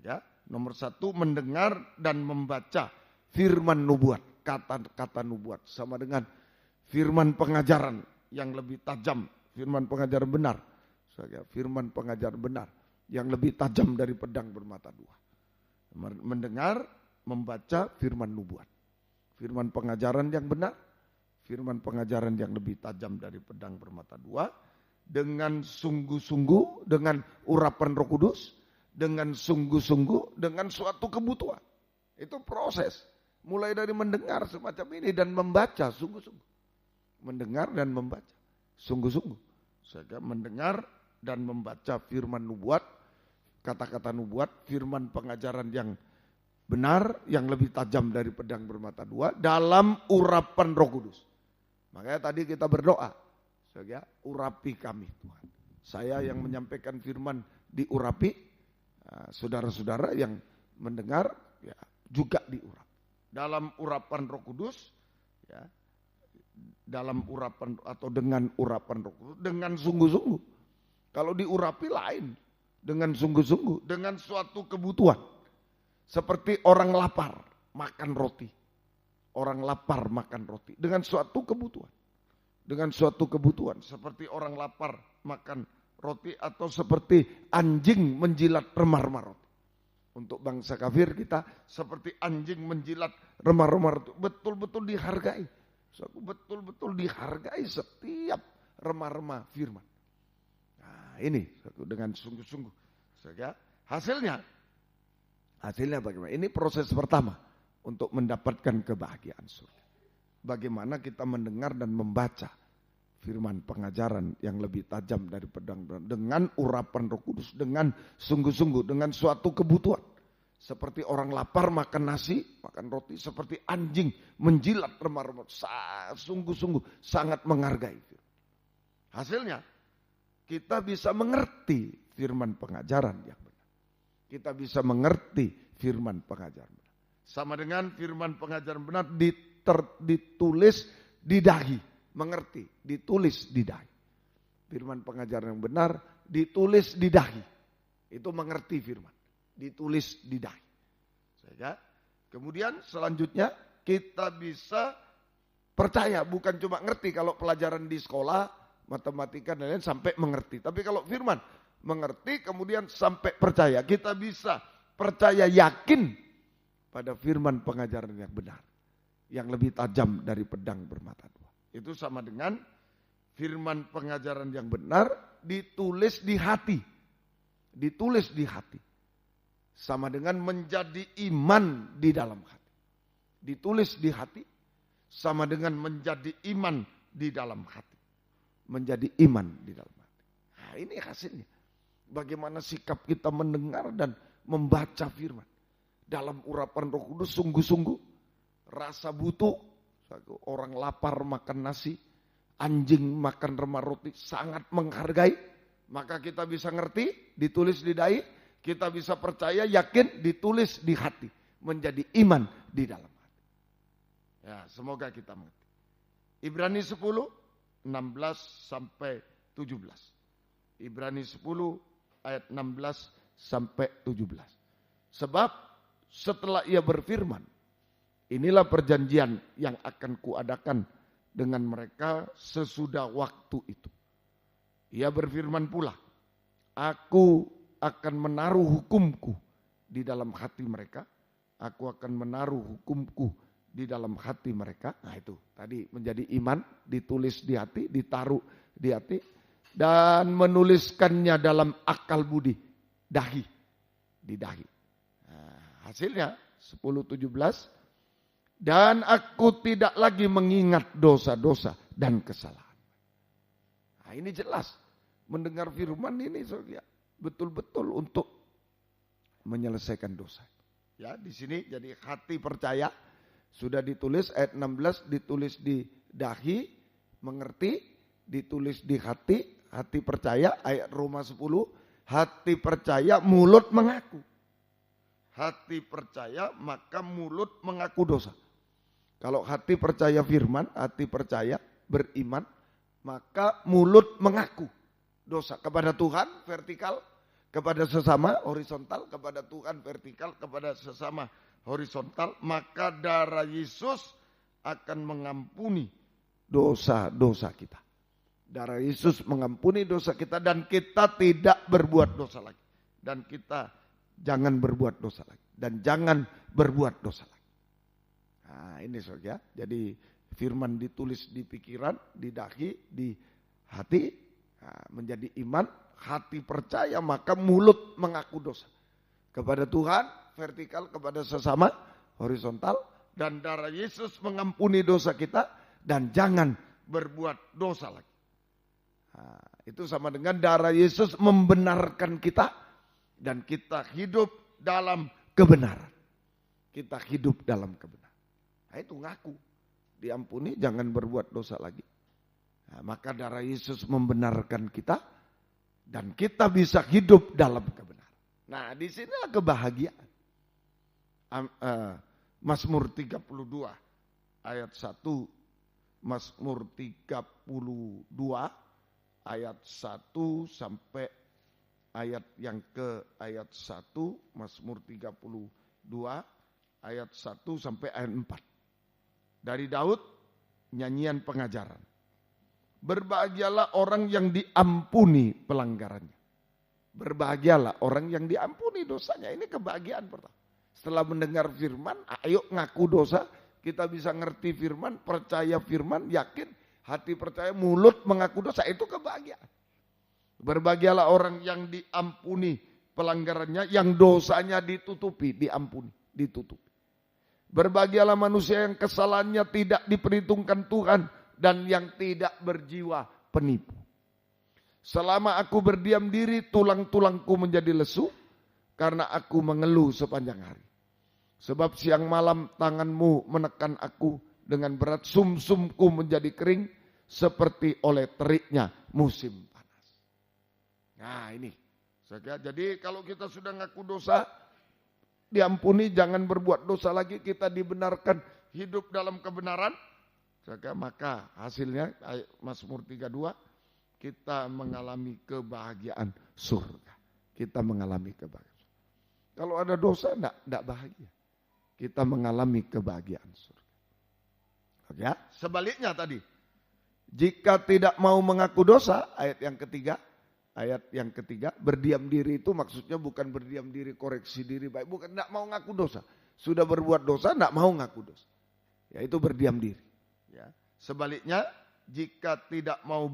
Ya, nomor 1, mendengar dan membaca firman nubuat. Kata-kata nubuat sama dengan firman pengajaran yang lebih tajam, firman pengajaran benar. Firman pengajaran benar yang lebih tajam dari pedang bermata dua. Mendengar, membaca firman nubuat. Firman pengajaran yang benar, firman pengajaran yang lebih tajam dari pedang bermata dua, dengan sungguh-sungguh, dengan urapan Roh Kudus, dengan sungguh-sungguh, dengan suatu kebutuhan. Itu proses. Mulai dari mendengar semacam ini dan membaca sungguh-sungguh. Mendengar dan membaca sungguh-sungguh. Sehingga mendengar dan membaca firman nubuat, kata-kata nubuat, firman pengajaran yang benar, yang lebih tajam dari pedang bermata dua, dalam urapan Roh Kudus. Makanya tadi kita berdoa, sehingga urapi kami Tuhan. Saya yang menyampaikan firman diurapi, saudara-saudara yang mendengar ya, juga diurapi. Dalam urapan Roh Kudus, ya, dalam urapan atau dengan urapan Roh Kudus, dengan sungguh-sungguh. Kalau diurapi lain, dengan sungguh-sungguh, dengan suatu kebutuhan. Seperti orang lapar, makan roti. Orang lapar makan roti, dengan suatu kebutuhan. Dengan suatu kebutuhan, seperti orang lapar makan roti, atau seperti anjing menjilat remah-remah roti. Untuk bangsa kafir kita seperti anjing menjilat remah-remah roti. Betul-betul dihargai. Betul-betul dihargai setiap remah-remah firman. Nah ini dengan sungguh-sungguh. Sehingga hasilnya bagaimana? Ini proses pertama untuk mendapatkan kebahagiaan surga. Bagaimana kita mendengar dan membaca firman pengajaran yang lebih tajam dari pedang dengan urapan Roh Kudus, dengan sungguh-sungguh, dengan suatu kebutuhan. Seperti orang lapar makan nasi, makan roti, seperti anjing menjilat remah-remah, sungguh-sungguh sangat menghargai. Hasilnya kita bisa mengerti firman pengajaran yang benar. Kita bisa mengerti firman pengajaran benar. Sama dengan firman pengajaran benar ditulis di dahi. Mengerti, ditulis di dahi. Firman pengajaran yang benar ditulis di dahi. Itu mengerti firman. Ditulis di dahi. Sehingga kemudian selanjutnya kita bisa percaya. Bukan cuma ngerti kalau pelajaran di sekolah, matematika dan lain sampai mengerti. Tapi kalau firman mengerti kemudian sampai percaya. Kita bisa percaya yakin pada firman pengajaran yang benar. Yang lebih tajam dari pedang bermata dua. Itu sama dengan firman pengajaran yang benar ditulis di hati. Ditulis di hati. Sama dengan menjadi iman di dalam hati. Ditulis di hati sama dengan menjadi iman di dalam hati. Menjadi iman di dalam hati. Nah, ini hasilnya. Bagaimana sikap kita mendengar dan membaca firman. Dalam urapan Roh Kudus sungguh-sungguh rasa butuh. Orang lapar makan nasi, anjing makan remah roti, sangat menghargai. Maka kita bisa ngerti, ditulis di dahi, kita bisa percaya, yakin, ditulis di hati. Menjadi iman di dalam hati. Ya, semoga kita mengerti. Ibrani 10, 16 sampai 17. Ibrani 10 ayat 16 sampai 17. Sebab setelah ia berfirman, inilah perjanjian yang akan kuadakan dengan mereka sesudah waktu itu. Ia berfirman pula, aku akan menaruh hukumku di dalam hati mereka. Aku akan menaruh hukumku di dalam hati mereka. Nah itu tadi menjadi iman, ditulis di hati, ditaruh di hati. Dan menuliskannya dalam akal budi, dahi, di dahi. Nah, hasilnya 10:17. Dan aku tidak lagi mengingat dosa-dosa dan kesalahan. Nah ini jelas. Mendengar firman ini betul-betul untuk menyelesaikan dosa. Ya di sini jadi hati percaya. Sudah ditulis ayat 16 ditulis di dahi. Mengerti. Ditulis di hati. Hati percaya ayat Roma 10. Hati percaya mulut mengaku. Hati percaya maka mulut mengaku dosa. Kalau hati percaya firman, hati percaya beriman, maka mulut mengaku dosa kepada Tuhan vertikal, kepada sesama horizontal, kepada Tuhan vertikal, kepada sesama horizontal, maka darah Yesus akan mengampuni dosa-dosa kita. Darah Yesus mengampuni dosa kita dan kita tidak berbuat dosa lagi. Dan kita jangan berbuat dosa lagi. Dan jangan berbuat dosa lagi. Nah ini saudara, jadi firman ditulis di pikiran, di dahi, di hati, nah, menjadi iman, hati percaya maka mulut mengaku dosa. Kepada Tuhan, vertikal, kepada sesama, horizontal, dan darah Yesus mengampuni dosa kita, dan jangan berbuat dosa lagi. Nah, itu sama dengan darah Yesus membenarkan kita, dan kita hidup dalam kebenaran. Kita hidup dalam kebenaran. Nah itu ngaku, diampuni, jangan berbuat dosa lagi. Nah, maka darah Yesus membenarkan kita dan kita bisa hidup dalam kebenaran. Nah di sinilah kebahagiaan. Mazmur 32 ayat 1, Mazmur 32 ayat 1 sampai ayat yang ke ayat 1, Mazmur 32 ayat 1 sampai ayat 4. Dari Daud, nyanyian pengajaran. Berbahagialah orang yang diampuni pelanggarannya. Berbahagialah orang yang diampuni dosanya. Ini kebahagiaan pertama. Setelah mendengar firman, ayo ngaku dosa. Kita bisa ngerti firman, percaya firman, yakin. Hati percaya, mulut mengaku dosa. Itu kebahagiaan. Berbahagialah orang yang diampuni pelanggarannya, yang dosanya ditutupi, diampuni, ditutupi. Berbahagialah manusia yang kesalahannya tidak diperhitungkan Tuhan dan yang tidak berjiwa penipu. Selama aku berdiam diri, tulang-tulangku menjadi lesu, karena aku mengeluh sepanjang hari. Sebab siang malam tanganmu menekan aku, dengan berat sumsumku menjadi kering, seperti oleh teriknya musim panas. Nah ini, jadi kalau kita sudah ngaku dosa, diampuni, jangan berbuat dosa lagi, kita dibenarkan hidup dalam kebenaran, maka hasilnya Mazmur 32, kita mengalami kebahagiaan surga. Kita mengalami kebahagiaan. Kalau ada dosa, enggak bahagia. Kita mengalami kebahagiaan surga. Oke, ya? Sebaliknya tadi, jika tidak mau mengaku dosa, ayat yang ketiga, berdiam diri itu maksudnya bukan berdiam diri, koreksi diri baik, bukan, enggak mau ngaku dosa. Sudah berbuat dosa, enggak mau ngaku dosa. Yaitu berdiam diri. Ya. Sebaliknya, jika tidak mau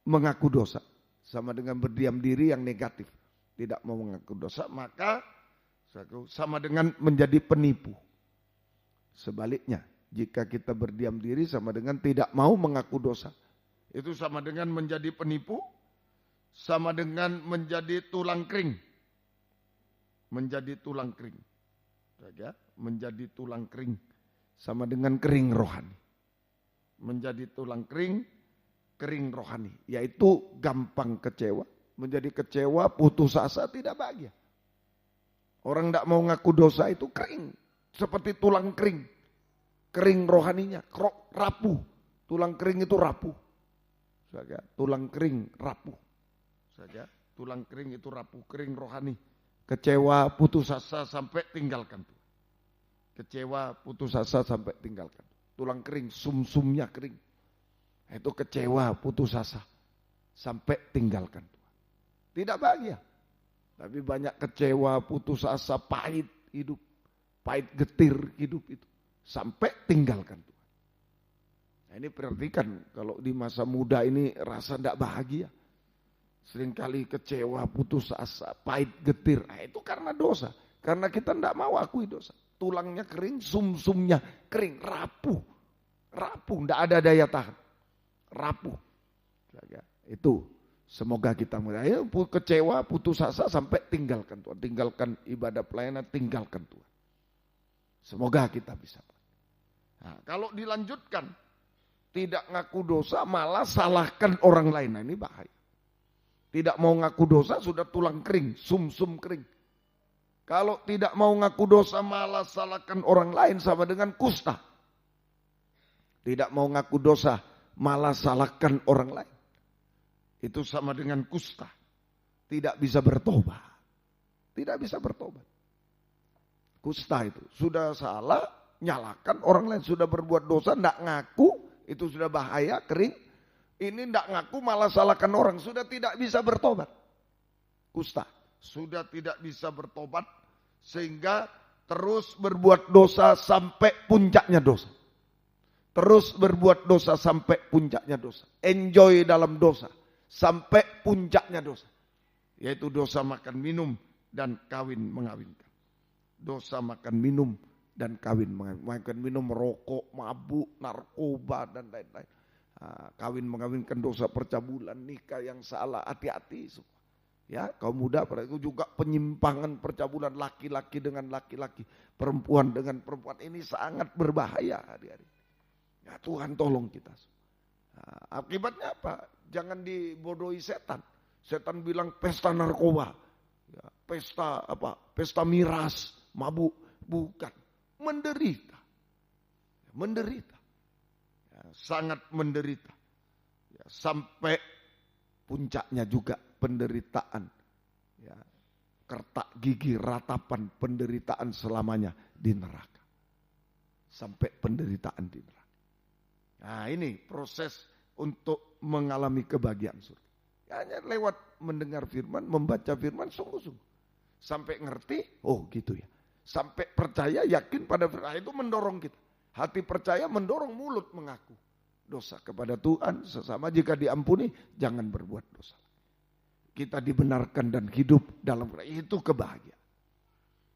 mengaku dosa, sama dengan berdiam diri yang negatif, tidak mau mengaku dosa, maka sama dengan menjadi penipu. Sebaliknya, jika kita berdiam diri sama dengan tidak mau mengaku dosa, itu sama dengan menjadi penipu, sama dengan menjadi tulang kering. Menjadi tulang kering. Menjadi tulang kering, sama dengan kering rohani. Menjadi tulang kering rohani, yaitu gampang kecewa, menjadi kecewa, putus asa, tidak bahagia. Orang tidak mau ngaku dosa itu kering, seperti tulang kering rohaninya, rapuh. Tulang kering itu rapuh, tulang kering rapuh, tulang kering itu rapuh, kering rohani, kecewa, putus asa sampai tinggalkan Tuhan. Kecewa, putus asa sampai tinggalkan. Tulang kering, sumsumnya kering. Itu kecewa, putus asa, sampai tinggalkan Tuhan. Tidak bahagia. Tapi banyak kecewa, putus asa, pahit hidup. Pahit getir hidup itu. Sampai tinggalkan Tuhan. Nah ini perhatikan, kalau di masa muda ini rasa tidak bahagia. Seringkali kecewa, putus asa, pahit getir. Nah, itu karena dosa. Karena kita tidak mau akui dosa. Tulangnya kering, sumsumnya kering, rapuh. Rapuh, tidak ada daya tahan. Rapuh. Itu semoga kita mulai kecewa, putus asa sampai tinggalkan Tuhan. Tinggalkan ibadah pelayanan, tinggalkan Tuhan. Semoga kita bisa. Nah, kalau dilanjutkan, tidak ngaku dosa malah salahkan orang lain. Nah, ini bahaya. Tidak mau ngaku dosa sudah tulang kering, sumsum kering. Kalau tidak mau ngaku dosa malah salahkan orang lain sama dengan kusta. Tidak mau ngaku dosa malah salahkan orang lain. Itu sama dengan kusta. Tidak bisa bertobat. Tidak bisa bertobat. Kusta itu sudah salah, nyalakan orang lain. Sudah berbuat dosa, tidak ngaku, itu sudah bahaya, kering. Ini tidak ngaku malah salahkan orang. Sudah tidak bisa bertobat. Kusta. Sudah tidak bisa bertobat. Sehingga terus berbuat dosa sampai puncaknya dosa. Terus berbuat dosa sampai puncaknya dosa. Enjoy dalam dosa. Sampai puncaknya dosa. Yaitu dosa makan minum dan kawin mengawinkan. Dosa makan minum dan kawin mengawinkan. Makan minum, rokok, mabuk, narkoba dan lain-lain. Kawin mengawinkan, dosa percabulan, nikah yang salah, hati-hati semua. Ya, kaum muda pada itu juga penyimpangan percabulan laki-laki dengan laki-laki, perempuan dengan perempuan, ini sangat berbahaya hari-hari. Ya Tuhan tolong kita. Akibatnya apa? Jangan dibodohi setan. Setan bilang pesta narkoba, ya, pesta apa? Pesta miras, mabuk, bukan, menderita, menderita, ya, sangat menderita, ya, sampai puncaknya juga penderitaan, ya, kertak gigi, ratapan penderitaan selamanya di neraka, sampai penderitaan di neraka. Nah ini proses untuk mengalami kebahagiaan surga. Hanya lewat mendengar firman, membaca firman sungguh-sungguh. Sampai ngerti, oh gitu ya. Sampai percaya, yakin pada firman, itu mendorong kita. Hati percaya mendorong mulut mengaku dosa kepada Tuhan sesama, jika diampuni jangan berbuat dosa. Kita dibenarkan dan hidup dalam itu kebahagiaan.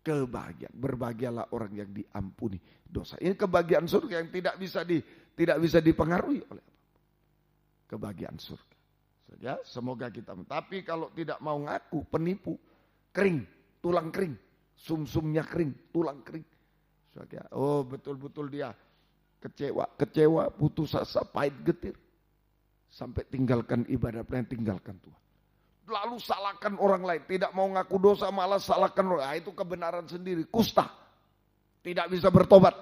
Kebahagiaan, berbahagialah orang yang diampuni dosa. Ini kebahagiaan surga yang tidak bisa tidak bisa dipengaruhi oleh apa? Kebahagiaan surga. Saja, semoga kita. Tapi kalau tidak mau ngaku, penipu, kering, tulang kering, sumsumnya kering, tulang kering. Saja, oh betul-betul dia kecewa, putus asa, pahit getir. Sampai tinggalkan ibadah, tinggalkan Tuhan. Lalu salahkan orang lain, tidak mau ngaku dosa, malah salahkan orang lain. Itu kebenaran sendiri, kusta. Tidak bisa bertobat.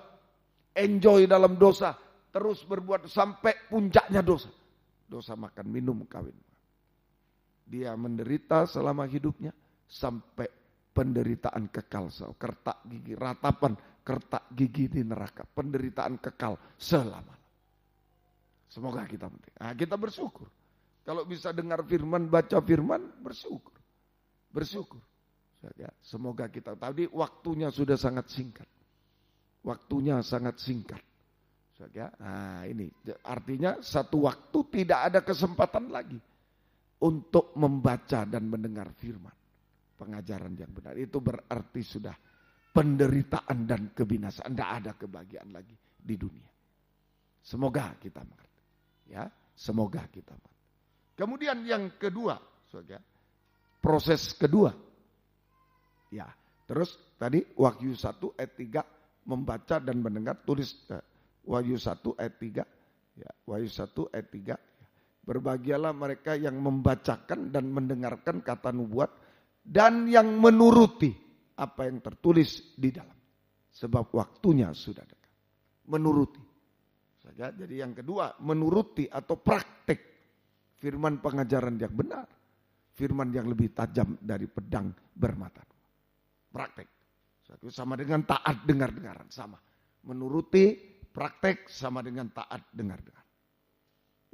Enjoy dalam dosa, terus berbuat sampai puncaknya dosa. Dosa makan, minum, kawin. Dia menderita selama hidupnya sampai penderitaan kekal. Kertak gigi, ratapan kertak gigi di neraka. Penderitaan kekal selama. Semoga kita kita bersyukur. Kalau bisa dengar firman, baca firman, bersyukur. Bersyukur. Semoga kita, tadi waktunya sudah sangat singkat. Waktunya sangat singkat. Nah ini artinya satu waktu tidak ada kesempatan lagi untuk membaca dan mendengar firman. Pengajaran yang benar. Itu berarti sudah penderitaan dan kebinasaan. Tidak ada kebahagiaan lagi di dunia. Semoga kita mengerti. Ya, semoga kita mengerti. Kemudian yang kedua, proses kedua. Ya, terus tadi Wahyu 1 ayat 3 membaca dan mendengar, tulis Wahyu 1 ayat 3. Ya, Wahyu 1 ayat 3. Berbahagialah mereka yang membacakan dan mendengarkan kata nubuat dan yang menuruti apa yang tertulis di dalam. Sebab waktunya sudah dekat. Menuruti. Jadi yang kedua, menuruti atau praktek firman pengajaran yang benar. Firman yang lebih tajam dari pedang bermata dua. Praktek. Sama dengan taat dengar-dengaran. Sama. Menuruti, praktek sama dengan taat dengar-dengar.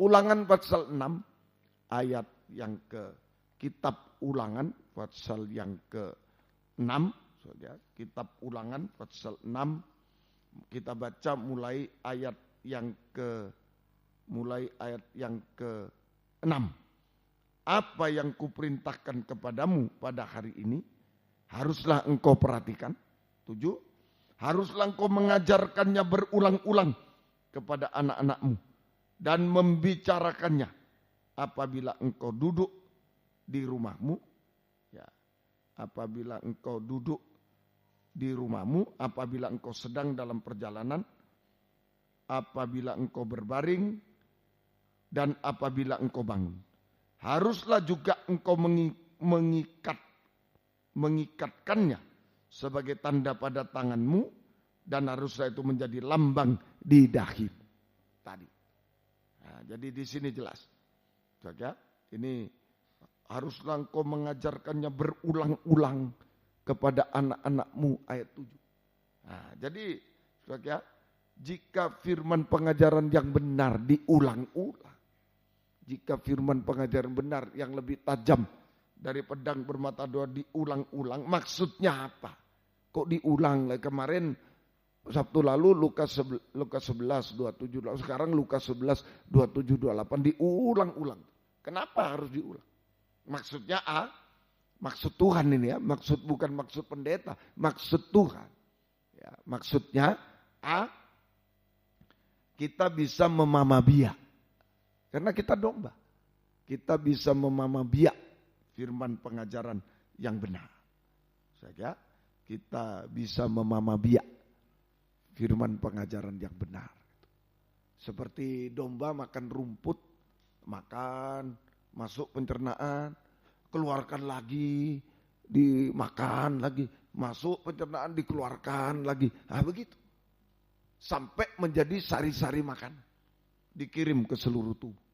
Ulangan pasal 6 ayat yang ke kitab Ulangan pasal yang ke-6. Kitab Ulangan pasal 6. Kita baca mulai ayat yang ke-6. Apa yang kuperintahkan kepadamu pada hari ini, haruslah engkau perhatikan. 7. Haruslah engkau mengajarkannya berulang-ulang kepada anak-anakmu dan membicarakannya apabila engkau duduk di rumahmu. Ya, apabila engkau duduk di rumahmu, apabila engkau sedang dalam perjalanan, apabila engkau berbaring, dan apabila engkau bangun. Haruslah juga engkau mengikatkannya sebagai tanda pada tanganmu, dan haruslah itu menjadi lambang di dahi. Tadi. Nah, jadi di sini jelas. Saja, ini haruslah engkau mengajarkannya berulang-ulang kepada anak-anakmu, ayat 7. Nah, jadi saja, jika firman pengajaran yang benar diulang-ulang, jika firman pengajaran benar yang lebih tajam dari pedang bermata dua diulang-ulang, maksudnya apa? Kok diulang? Kemarin Sabtu lalu Lukas 11, 27, sekarang Lukas 11, 27, 28 diulang-ulang. Kenapa harus diulang? Maksudnya maksud Tuhan ini ya, bukan maksud pendeta, maksud Tuhan. Ya, maksudnya kita bisa memamah biak. Karena kita domba. Kita bisa memamah biak firman pengajaran yang benar. Saja kita bisa memamah biak firman pengajaran yang benar. Seperti domba makan rumput, makan, masuk pencernaan, keluarkan lagi, dimakan lagi, masuk pencernaan, dikeluarkan lagi. Nah begitu. Sampai menjadi sari-sari makan. Dikirim ke seluruh tubuh.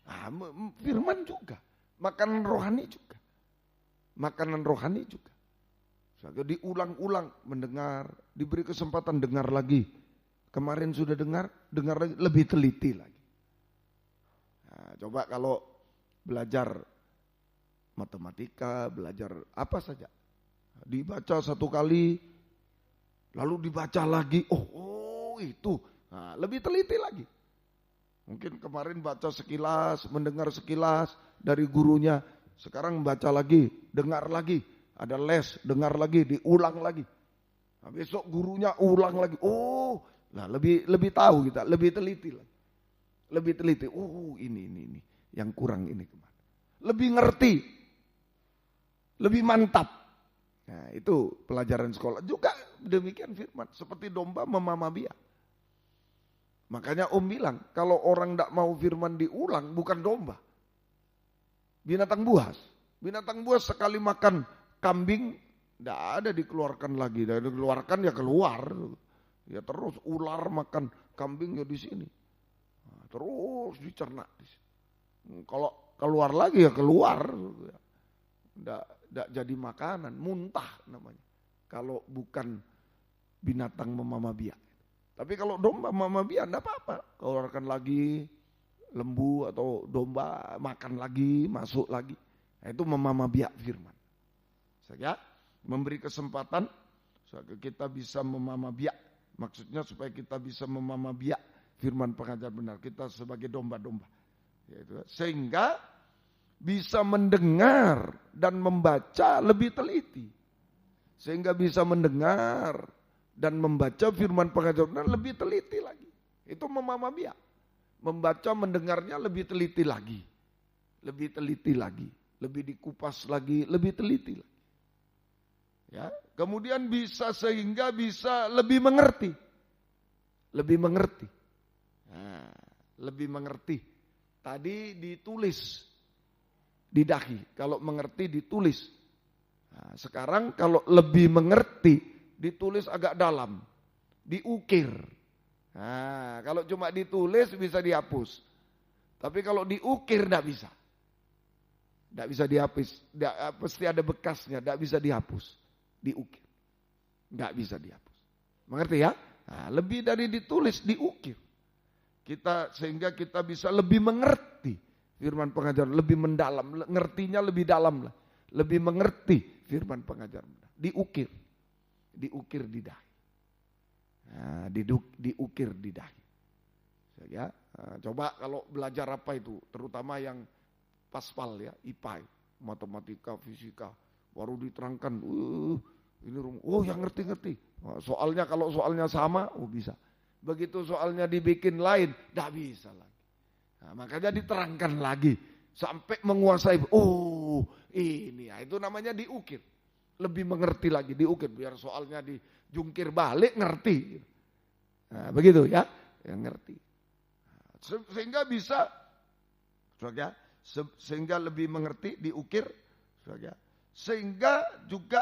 Nah, firman juga. Makanan rohani juga. Makanan rohani juga. Diulang-ulang mendengar. Diberi kesempatan dengar lagi. Kemarin sudah dengar lagi, lebih teliti lagi. Nah, coba kalau belajar matematika, belajar apa saja. Dibaca satu kali, lalu dibaca lagi. Oh itu. Nah, lebih teliti lagi. Mungkin kemarin baca sekilas, mendengar sekilas dari gurunya. Sekarang baca lagi, dengar lagi. Ada les, dengar lagi, diulang lagi. Nah, besok gurunya ulang lagi. Oh, Nah, lebih tahu kita, lebih teliti lah. Lebih teliti. Ini yang kurang ini kemana. Lebih ngerti. Lebih mantap. Nah, itu pelajaran sekolah. Juga demikian firman. Seperti domba memamah biak. Makanya Om bilang, kalau orang tidak mau firman diulang, bukan domba. Binatang buas. Binatang buas sekali makan kambing, tidak ada dikeluarkan lagi. Dikeluarkan ya keluar. Ya terus ular makan kambing ya di sini. Nah, terus dicerna. Kalau keluar lagi ya keluar. Tidak jadi makanan, muntah namanya. Kalau bukan binatang memamah biak. Tapi kalau domba memamah biak tidak apa-apa. Keluarkan lagi lembu atau domba makan lagi, masuk lagi. Nah, itu memamah biak firman. Saya memberi kesempatan supaya kita bisa memamah biak. Maksudnya supaya kita bisa memamah biak firman pengajar benar. Kita sebagai domba-domba. Sehingga bisa mendengar dan membaca lebih teliti. Sehingga bisa mendengar dan membaca firman pengajar benar lebih teliti lagi. Itu memamah biak. Membaca, mendengarnya lebih teliti lagi. Lebih teliti lagi. Lebih dikupas lagi, lebih teliti lagi. Ya, kemudian bisa sehingga bisa lebih mengerti. Lebih mengerti. Nah, lebih mengerti. Tadi ditulis di dahi. Kalau mengerti ditulis. Nah, sekarang kalau lebih mengerti ditulis agak dalam, diukir. Nah, kalau cuma ditulis bisa dihapus. Tapi kalau diukir tidak bisa. Tidak bisa dihapus. Pasti ada bekasnya, tidak bisa dihapus. Diukir. Tidak bisa dihapus. Mengerti ya? Nah, lebih dari ditulis, diukir. Sehingga kita bisa lebih mengerti firman pengajaran, lebih mendalam, ngertinya lebih dalam lah. Lebih mengerti firman pengajaran. Diukir. Diukir di dahi. Nah, diukir di dahi. Ya, coba kalau belajar apa itu, terutama yang paspal ya, IPA, matematika, fisika, baru diterangkan, ini yang ngerti-ngerti. Soalnya kalau soalnya sama, bisa. Begitu soalnya dibikin lain, tidak bisa lagi. Nah, makanya diterangkan lagi sampai menguasai. Ini ya, itu namanya diukir. Lebih mengerti lagi, diukir biar soalnya dijungkir balik ngerti. Nah, begitu ya, yang ngerti. Sehingga bisa, sehingga lebih mengerti, diukir, sehingga juga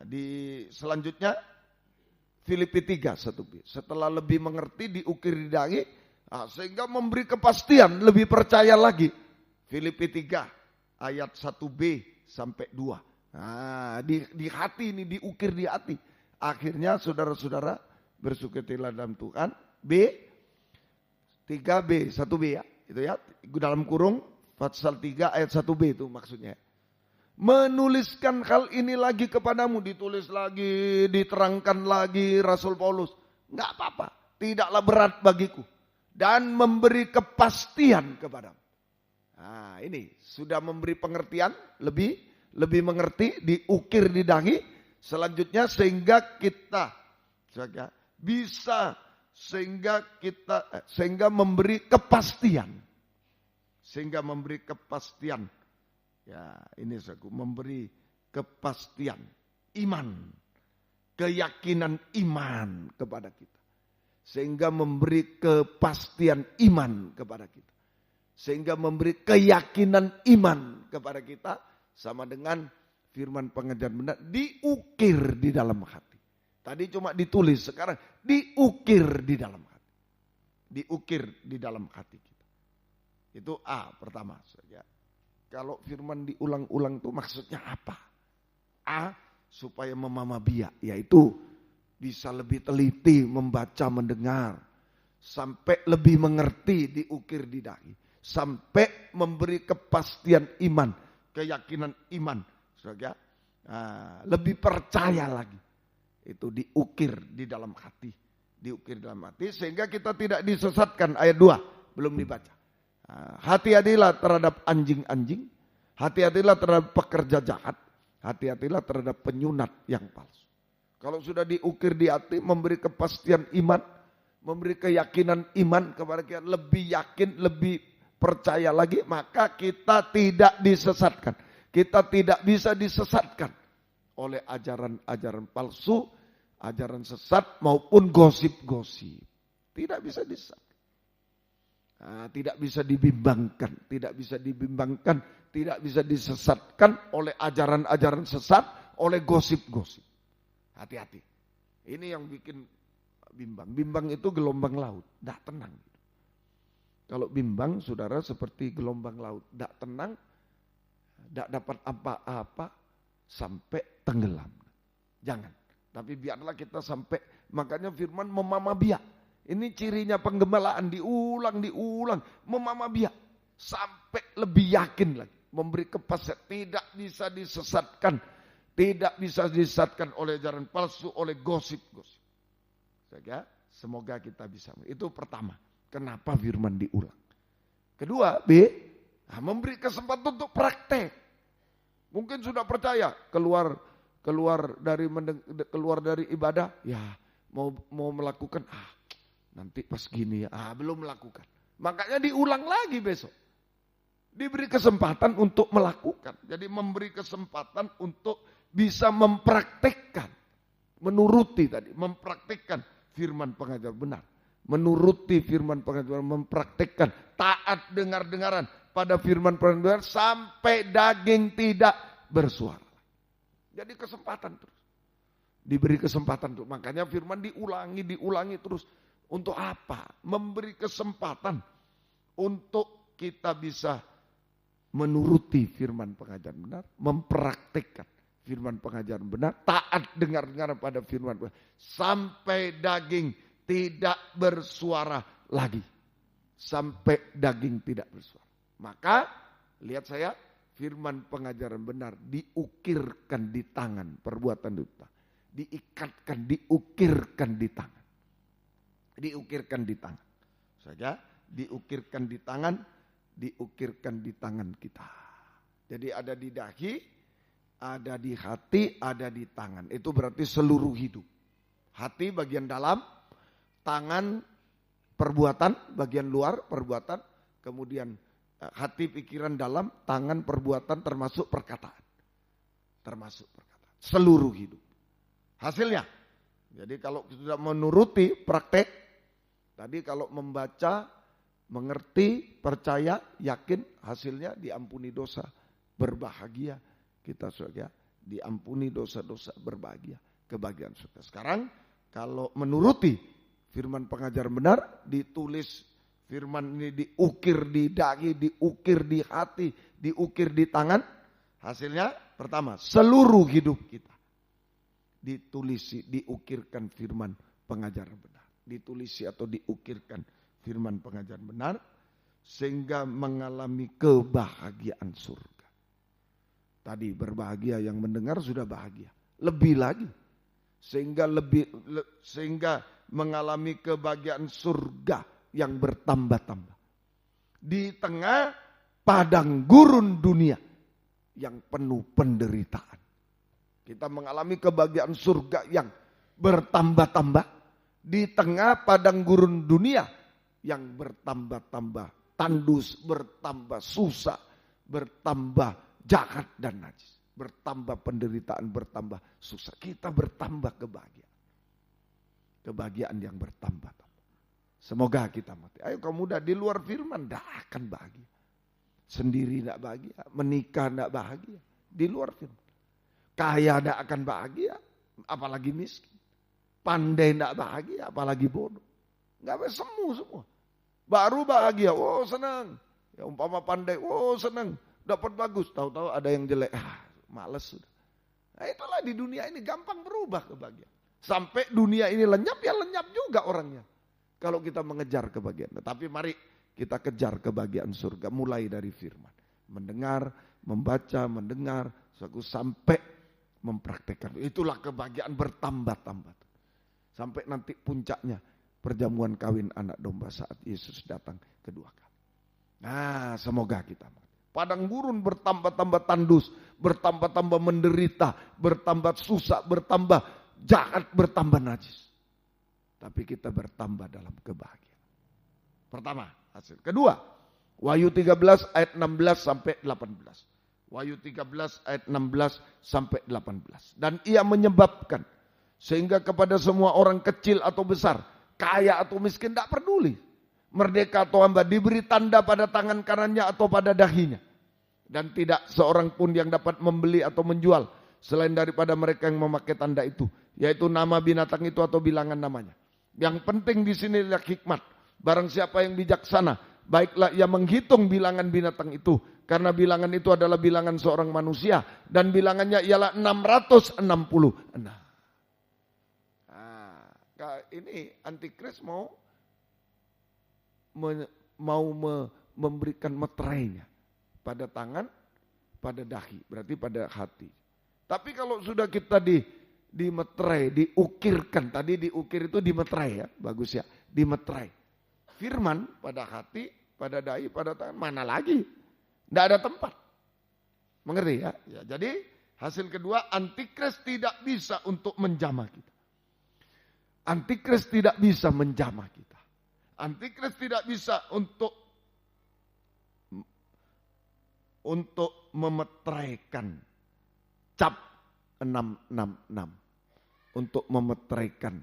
di selanjutnya Filipi 3 1b. Setelah lebih mengerti, diukir di dahi, sehingga memberi kepastian, lebih percaya lagi. Filipi 3 ayat 1b sampai 2. Nah, di hati ini, diukir di hati. Akhirnya saudara-saudara bersukacitalah dalam Tuhan. 3b, 1b ya. Itu ya, dalam kurung pasal 3 ayat 1b itu maksudnya. Menuliskan hal ini lagi kepadamu, ditulis lagi, diterangkan lagi Rasul Paulus. Enggak apa-apa, tidaklah berat bagiku. Dan memberi kepastian kepadamu. Nah, ini sudah memberi pengertian, lebih mengerti, diukir di dahi. Selanjutnya sehingga kita bisa, sehingga memberi kepastian. Sehingga memberi kepastian. Ya, ini memberi kepastian iman, keyakinan iman kepada kita. Sehingga memberi kepastian iman kepada kita. Sehingga memberi keyakinan iman kepada kita. Sama dengan firman pengajaran benar, diukir di dalam hati. Tadi cuma ditulis, sekarang diukir di dalam hati. Diukir di dalam hati kita. Itu pertama. Kalau firman diulang-ulang itu maksudnya apa? Supaya memamah biak, yaitu bisa lebih teliti membaca, mendengar. Sampai lebih mengerti, diukir di dahi. Sampai memberi kepastian iman. Keyakinan iman, lebih percaya lagi. Itu diukir di dalam hati, diukir dalam hati sehingga kita tidak disesatkan. Ayat 2 belum dibaca. Hati-hatilah terhadap anjing-anjing, hati-hatilah terhadap pekerja jahat, hati-hatilah terhadap penyunat yang palsu. Kalau sudah diukir di hati, memberi kepastian iman, memberi keyakinan iman kepada kita, lebih yakin, lebih percaya lagi, maka kita tidak disesatkan. Kita tidak bisa disesatkan oleh ajaran-ajaran palsu, ajaran sesat maupun gosip-gosip. Tidak bisa disesatkan. Tidak bisa dibimbangkan, tidak bisa dibimbangkan, tidak bisa disesatkan oleh ajaran-ajaran sesat, oleh gosip-gosip. Hati-hati. Ini yang bikin bimbang. Bimbang itu gelombang laut, tidak tenang. Kalau bimbang, saudara, seperti gelombang laut, tidak tenang, tidak dapat apa-apa, sampai tenggelam. Jangan. Tapi biarlah kita sampai, makanya firman memamah biak. Ini cirinya penggembalaan, diulang, memamah biak. Sampai lebih yakin lagi, memberi kepastian, tidak bisa disesatkan. Tidak bisa disesatkan oleh ajaran palsu, oleh gosip-gosip. Semoga kita bisa. Itu pertama. Kenapa firman diulang? Kedua, memberi kesempatan untuk praktek. Mungkin sudah percaya, keluar dari ibadah, ya mau melakukan, nanti pas gini ya, belum melakukan. Makanya diulang lagi besok. Diberi kesempatan untuk melakukan. Jadi memberi kesempatan untuk bisa mempraktekkan, menuruti tadi, mempraktekkan firman pengajar benar, menuruti firman pengajar, mempraktekkan, taat dengar-dengaran pada firman pengajar sampai daging tidak bersuara. Jadi kesempatan terus, diberi kesempatan terus. Makanya firman diulangi terus. Untuk apa? Memberi kesempatan untuk kita bisa menuruti firman pengajaran benar, mempraktekkan firman pengajaran benar, taat dengar-dengar pada firman benar, sampai daging tidak bersuara lagi. Sampai daging tidak bersuara. Maka, lihat saya, firman pengajaran benar diukirkan di tangan, perbuatan dusta. Diikatkan, diukirkan di tangan. Diukirkan di tangan. Saja, diukirkan di tangan, diukirkan di tangan kita. Jadi ada di dahi, ada di hati, ada di tangan. Itu berarti seluruh hidup. Hati bagian dalam, tangan perbuatan, bagian luar perbuatan, kemudian hati pikiran dalam, tangan perbuatan termasuk perkataan. Termasuk perkataan. Seluruh hidup. Hasilnya. Jadi kalau sudah menuruti praktek, tadi kalau membaca, mengerti, percaya, yakin, hasilnya diampuni dosa, berbahagia. Kita saja diampuni dosa-dosa, berbahagia, kebahagiaan surga. Sekarang kalau menuruti firman pengajar benar, ditulis firman ini diukir di dahi, diukir di hati, diukir di tangan, hasilnya pertama, seluruh hidup kita ditulisi, diukirkan firman pengajaran benar. Ditulisi atau diukirkan firman pengajaran benar, sehingga mengalami kebahagiaan surga. Tadi berbahagia yang mendengar sudah bahagia. Lebih lagi. Sehingga mengalami kebahagiaan surga yang bertambah-tambah. Di tengah padang gurun dunia yang penuh penderitaan. Kita mengalami kebahagiaan surga yang bertambah-tambah. Di tengah padang gurun dunia yang bertambah-tambah. Tandus, bertambah susah, bertambah jahat dan najis. Bertambah penderitaan, bertambah susah. Kita bertambah kebahagiaan. Kebahagiaan yang bertambah-tambah. Semoga kita mati. Ayo kamu muda di luar firman tidak akan bahagia. Sendiri tidak bahagia. Menikah tidak bahagia. Di luar firman. Kaya tidak akan bahagia. Apalagi miskin. Pandai tidak bahagia. Apalagi bodoh. Enggak semua. Baru bahagia. Oh senang. Ya umpama pandai. Oh senang. Dapat bagus, tahu-tahu ada yang jelek, males sudah. Nah itulah di dunia ini gampang berubah kebahagiaan. Sampai dunia ini lenyap, ya lenyap juga orangnya. Kalau kita mengejar kebahagiaan. Tapi mari kita kejar kebahagiaan surga, mulai dari firman. Mendengar, membaca, mendengar, sampai mempraktekkan. Itulah kebahagiaan bertambah-tambah. Sampai nanti puncaknya, perjamuan kawin anak domba saat Yesus datang kedua kali. Nah semoga kita padang gurun bertambah-tambah tandus, bertambah-tambah menderita, bertambah susah, bertambah jahat bertambah najis. Tapi kita bertambah dalam kebahagiaan. Pertama, hasil. Kedua, Wahyu 13 ayat 16 sampai 18. Wahyu 13 ayat 16 sampai 18. Dan ia menyebabkan sehingga kepada semua orang kecil atau besar, kaya atau miskin, tidak peduli. Merdeka atau hamba, diberi tanda pada tangan kanannya atau pada dahinya. Dan tidak seorang pun yang dapat membeli atau menjual selain daripada mereka yang memakai tanda itu, yaitu nama binatang itu atau bilangan namanya. Yang penting di sini adalah hikmat. Barang siapa yang bijaksana, baiklah ia menghitung bilangan binatang itu, karena bilangan itu adalah bilangan seorang manusia dan bilangannya ialah 666. Nah, ini antikris mau memberikan meterainya pada tangan, pada dahi, berarti pada hati. Tapi kalau sudah kita dimeterai, diukirkan, tadi diukir itu dimeterai ya, bagus ya, dimeterai. Firman pada hati, pada dahi, pada tangan, mana lagi? Tidak ada tempat. Mengerti ya? Ya, jadi hasil kedua, antikris tidak bisa untuk menjamah kita. Antikris tidak bisa menjamah kita. Antikris tidak bisa untuk memeteraikan cap 666. Untuk memeteraikan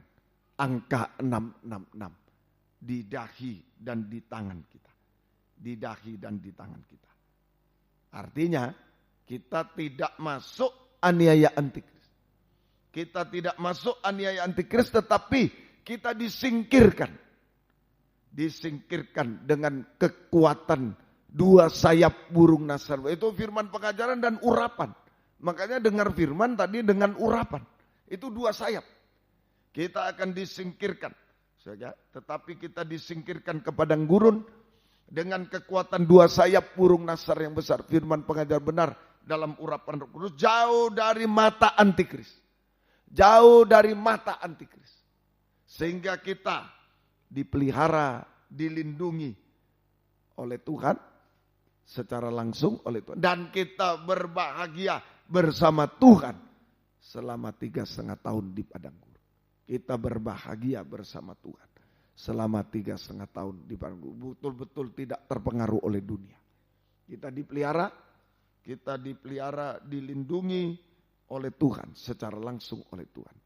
angka 666 di dahi dan di tangan kita. Di dahi dan di tangan kita. Artinya kita tidak masuk aniaya antikris. Kita tidak masuk aniaya antikris, tetapi kita disingkirkan. Disingkirkan dengan kekuatan dua sayap burung nasar. Itu firman pengajaran dan urapan. Makanya dengar firman tadi dengan urapan. Itu dua sayap. Kita akan disingkirkan. Tetapi kita disingkirkan ke padang gurun dengan kekuatan dua sayap burung nasar yang besar. Firman pengajar benar dalam urapan Roh Kudus. Jauh dari mata antikris. Jauh dari mata antikris. Sehingga kita dipelihara, dilindungi oleh Tuhan. Secara langsung oleh Tuhan. Dan kita berbahagia bersama Tuhan selama 3,5 tahun di padang gurun. Kita berbahagia bersama Tuhan selama 3,5 tahun di padang gurun. Betul-betul tidak terpengaruh oleh dunia. Kita dipelihara, dilindungi oleh Tuhan, secara langsung oleh Tuhan.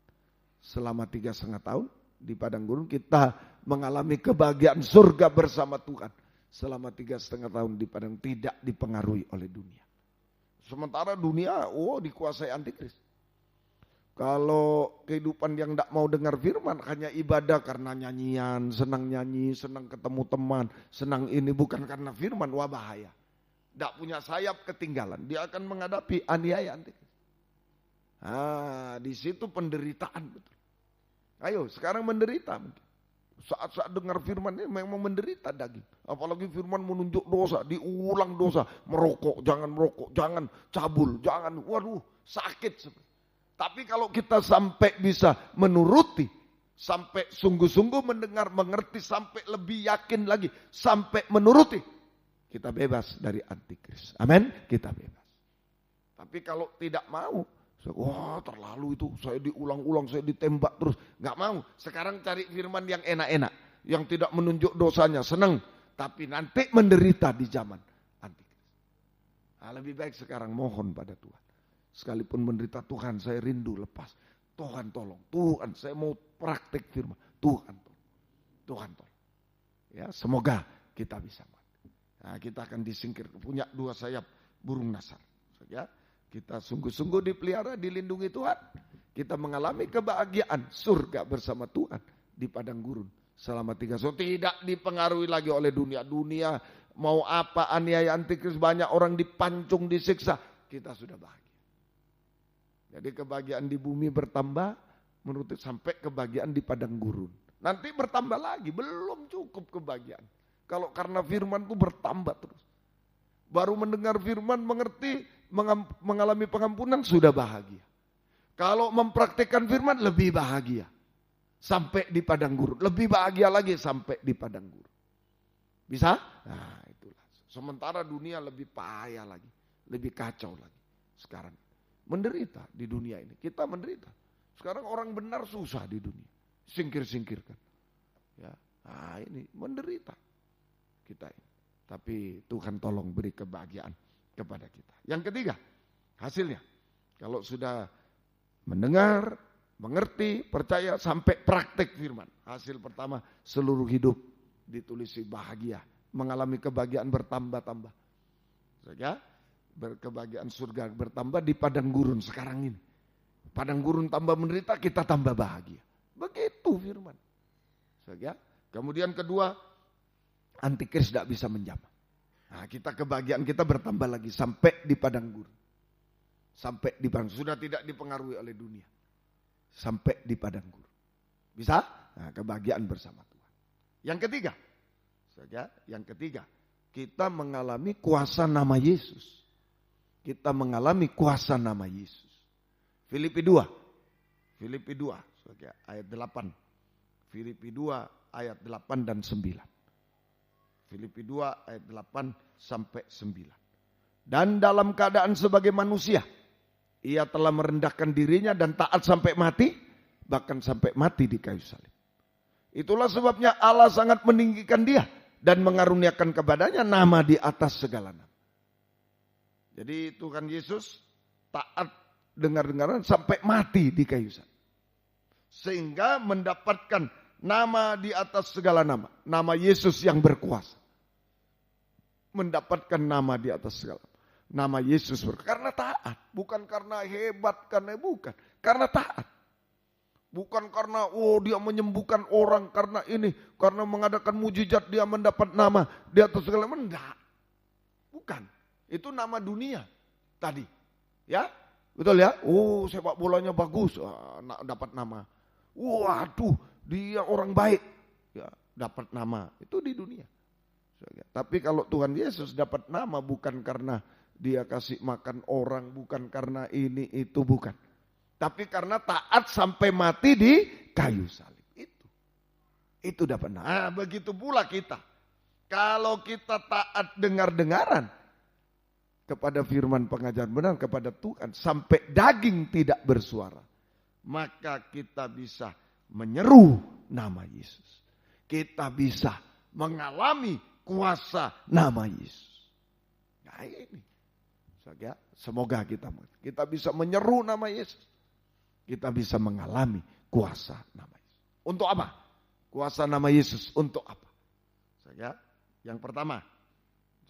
Selama 3,5 tahun di padang gurun kita mengalami kebahagiaan surga bersama Tuhan. Selama 3,5 tahun di padang tidak dipengaruhi oleh dunia. Sementara dunia, dikuasai antikris. Kalau kehidupan yang tidak mau dengar firman, hanya ibadah karena nyanyian, senang nyanyi, senang ketemu teman, senang ini, bukan karena firman, wah bahaya. Tidak punya sayap, ketinggalan. Dia akan menghadapi aniaya antikris. Di situ penderitaan betul. Ayo, sekarang menderita. Saat-saat dengar firman ini memang menderita daging. Apalagi firman menunjuk dosa, diulang dosa. Merokok, jangan cabul, jangan. Waduh, sakit. Tapi kalau kita sampai bisa menuruti, sampai sungguh-sungguh mendengar, mengerti, sampai lebih yakin lagi, sampai menuruti, kita bebas dari antikris. Amin, kita bebas. Tapi kalau tidak mau, wah terlalu itu, saya diulang-ulang, saya ditembak terus. Gak mau, sekarang cari firman yang enak-enak. Yang tidak menunjuk dosanya, senang. Tapi nanti menderita di zaman antikris. Lebih baik sekarang mohon pada Tuhan. Sekalipun menderita, Tuhan saya rindu lepas. Tuhan tolong, Tuhan saya mau praktek firman. Tuhan tolong. Ya, semoga kita bisa. Kita akan disingkir, punya dua sayap burung nasar. Ya. Kita sungguh-sungguh dipelihara, dilindungi Tuhan. Kita mengalami kebahagiaan surga bersama Tuhan di padang gurun selama 3 tahun. Tidak dipengaruhi lagi oleh dunia. Dunia mau apa, aniaya antikris, banyak orang dipancung, disiksa. Kita sudah bahagia. Jadi kebahagiaan di bumi bertambah menurut sampai kebahagiaan di padang gurun. Nanti bertambah lagi, belum cukup kebahagiaan. Kalau karena firman itu bertambah terus. Baru mendengar firman, mengerti, mengalami pengampunan, sudah bahagia. Kalau mempraktikkan firman, lebih bahagia. Sampai di padang gurun. Lebih bahagia lagi sampai di padang gurun. Bisa? Nah itulah. Sementara dunia lebih payah lagi. Lebih kacau lagi. Sekarang menderita di dunia ini. Kita menderita. Sekarang orang benar susah di dunia. Singkir-singkirkan. Ya. Nah ini menderita kita ini. Tapi Tuhan tolong beri kebahagiaan kepada kita. Yang ketiga, hasilnya. Kalau sudah mendengar, mengerti, percaya, sampai praktek firman. Hasil pertama, seluruh hidup ditulisi bahagia. Mengalami kebahagiaan bertambah-tambah. Saja, kebahagiaan surga bertambah di padang gurun sekarang ini. Padang gurun tambah menderita, kita tambah bahagia. Begitu firman. Saja. Kemudian kedua, antikris tidak bisa menjamah. Nah, kita kebahagiaan kita bertambah lagi sampai di padang gurun. Sampai di padang, sudah tidak dipengaruhi oleh dunia. Sampai di padang gurun. Bisa? Nah, kebahagiaan bersama Tuhan. Yang ketiga, saja, yang ketiga, kita mengalami kuasa nama Yesus. Kita mengalami kuasa nama Yesus. Filipi 2. Filipi 2, saja, ayat 8. Filipi 2 ayat 8 dan 9. Filipi 2 ayat 8 sampai 9. Dan dalam keadaan sebagai manusia, ia telah merendahkan dirinya dan taat sampai mati, bahkan sampai mati di kayu salib. Itulah sebabnya Allah sangat meninggikan dia dan mengaruniakan kepadanya nama di atas segala nama. Jadi Tuhan Yesus taat dengar-dengaran sampai mati di kayu salib. Sehingga mendapatkan nama di atas segala nama. Nama Yesus yang berkuasa. Mendapatkan nama di atas segala nama. Nama Yesus berkuasa. Karena taat. Bukan karena hebat, karena bukan. Karena taat. Bukan karena dia menyembuhkan orang. Karena ini. Karena mengadakan mujizat dia mendapat nama di atas segala nama. Enggak. Bukan. Itu nama dunia tadi. Ya. Betul ya? Oh, sepak bolanya bagus. Dapat nama. Waduh, dia orang baik. Ya, dapat nama. Itu di dunia. Tapi kalau Tuhan Yesus dapat nama bukan karena dia kasih makan orang, bukan karena ini itu, bukan. Tapi karena taat sampai mati di kayu salib. Itu dapat nama. Nah, begitu pula kita. Kalau kita taat dengar-dengaran kepada firman pengajaran benar kepada Tuhan sampai daging tidak bersuara, maka kita bisa menyeru nama Yesus. Kita bisa mengalami kuasa nama Yesus. Nah ini. Semoga kita bisa menyeru nama Yesus. Kita bisa mengalami kuasa nama Yesus. Untuk apa? Kuasa nama Yesus untuk apa? Yang pertama,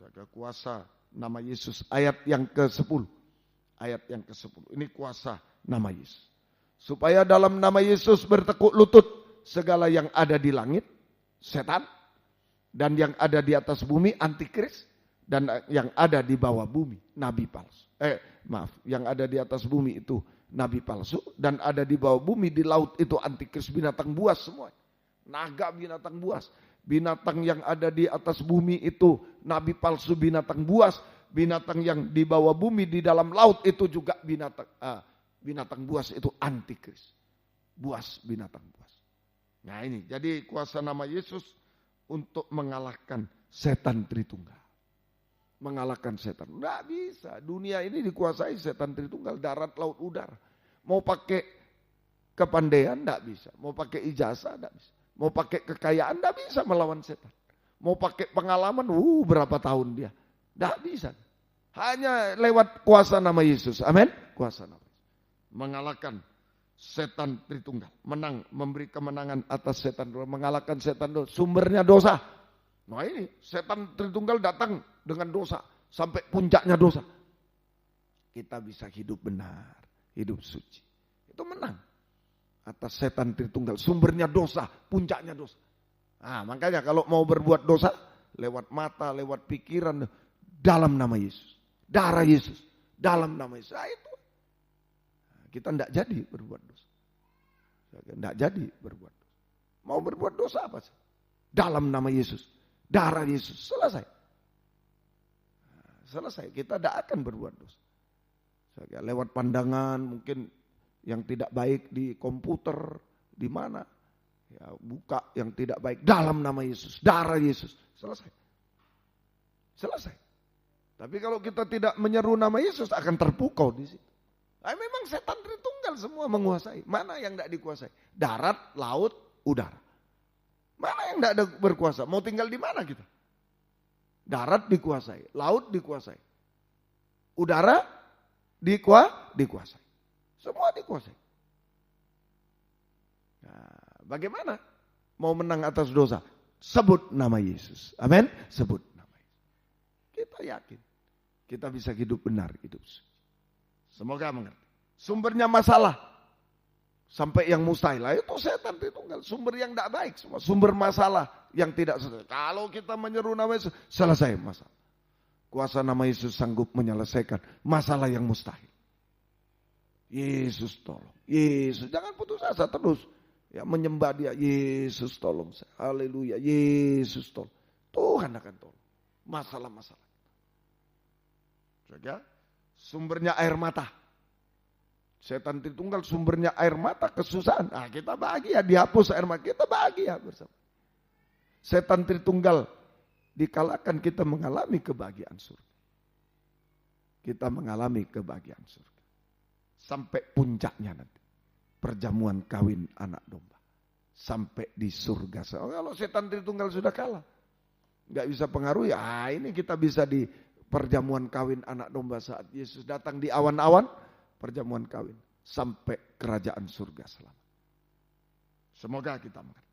jaga kuasa nama Yesus. Ayat yang ke-10. Ayat yang ke-10. Ini kuasa nama Yesus. Supaya dalam nama Yesus bertekuk lutut segala yang ada di langit, setan, dan yang ada di atas bumi, antikris, dan yang ada di bawah bumi, nabi palsu. Yang ada di atas bumi itu nabi palsu, dan ada di bawah bumi di laut itu antikris, binatang buas semua. Naga, binatang buas. Binatang yang ada di atas bumi itu nabi palsu, binatang buas. Binatang yang di bawah bumi di dalam laut itu juga binatang buas, itu antikris. Buas, binatang buas. Nah ini, jadi kuasa nama Yesus untuk mengalahkan setan Tritunggal. Mengalahkan setan. Nggak bisa, dunia ini dikuasai setan Tritunggal, darat, laut, udara. Mau pakai kepandaian, nggak bisa. Mau pakai ijazah, nggak bisa. Mau pakai kekayaan, nggak bisa melawan setan. Mau pakai pengalaman, berapa tahun dia. Nggak bisa. Hanya lewat kuasa nama Yesus. Amin. Kuasa nama Yesus. Mengalahkan setan Tritunggal. Menang, memberi kemenangan atas setan. Mengalahkan setan dosa. Sumbernya dosa. Nah ini, setan Tritunggal datang dengan dosa. Sampai puncaknya dosa. Kita bisa hidup benar. Hidup suci. Itu menang. Atas setan Tritunggal. Sumbernya dosa. Puncaknya dosa. Nah makanya kalau mau berbuat dosa. Lewat mata, lewat pikiran. Dalam nama Yesus. Darah Yesus. Dalam nama Yesus. Nah, itu. Kita tidak jadi berbuat dosa. Tidak jadi berbuat dosa. Mau berbuat dosa apa sih? Dalam nama Yesus. Darah Yesus. Selesai. Selesai. Kita tidak akan berbuat dosa. Lewat pandangan mungkin yang tidak baik di komputer. Di mana. Ya, buka yang tidak baik. Dalam nama Yesus. Darah Yesus. Selesai. Selesai. Tapi kalau kita tidak menyeru nama Yesus akan terpukau di situ. Memang setan Tritunggal Tritunggal semua menguasai. Mana yang tidak dikuasai? Darat, laut, udara. Mana yang tidak ada berkuasa? Mau tinggal di mana kita? Darat dikuasai, laut dikuasai. Udara dikuasai. Semua dikuasai. Nah, bagaimana mau menang atas dosa? Sebut nama Yesus. Amin. Sebut nama Yesus. Kita yakin kita bisa hidup benar, hidup suci. Semoga mengerti. Sumbernya masalah sampai yang mustahil itu setan Tritunggal. Sumber yang tidak baik semua. Sumber masalah yang tidak selesai. Kalau kita menyeru nama Yesus, selesai masalah. Kuasa nama Yesus sanggup menyelesaikan masalah yang mustahil. Yesus tolong. Yesus, jangan putus asa terus. Ya, menyembah dia, Yesus tolong saya. Haleluya, Yesus tolong. Tuhan akan tolong. Masalah-masalah. Saja, sumbernya air mata. Setan Tritunggal sumbernya air mata, kesusahan. Nah, kita bahagia, dihapus air mata, kita bahagia bersama. Setan Tritunggal dikalahkan, kita mengalami kebahagiaan surga. Kita mengalami kebahagiaan surga. Sampai puncaknya nanti. Perjamuan kawin anak domba. Sampai di surga. Kalau setan Tritunggal sudah kalah. Gak bisa pengaruh ya. Ini kita bisa di perjamuan kawin anak domba saat Yesus datang di awan-awan. Perjamuan kawin. Sampai kerajaan surga selamat. Semoga kita mengerti.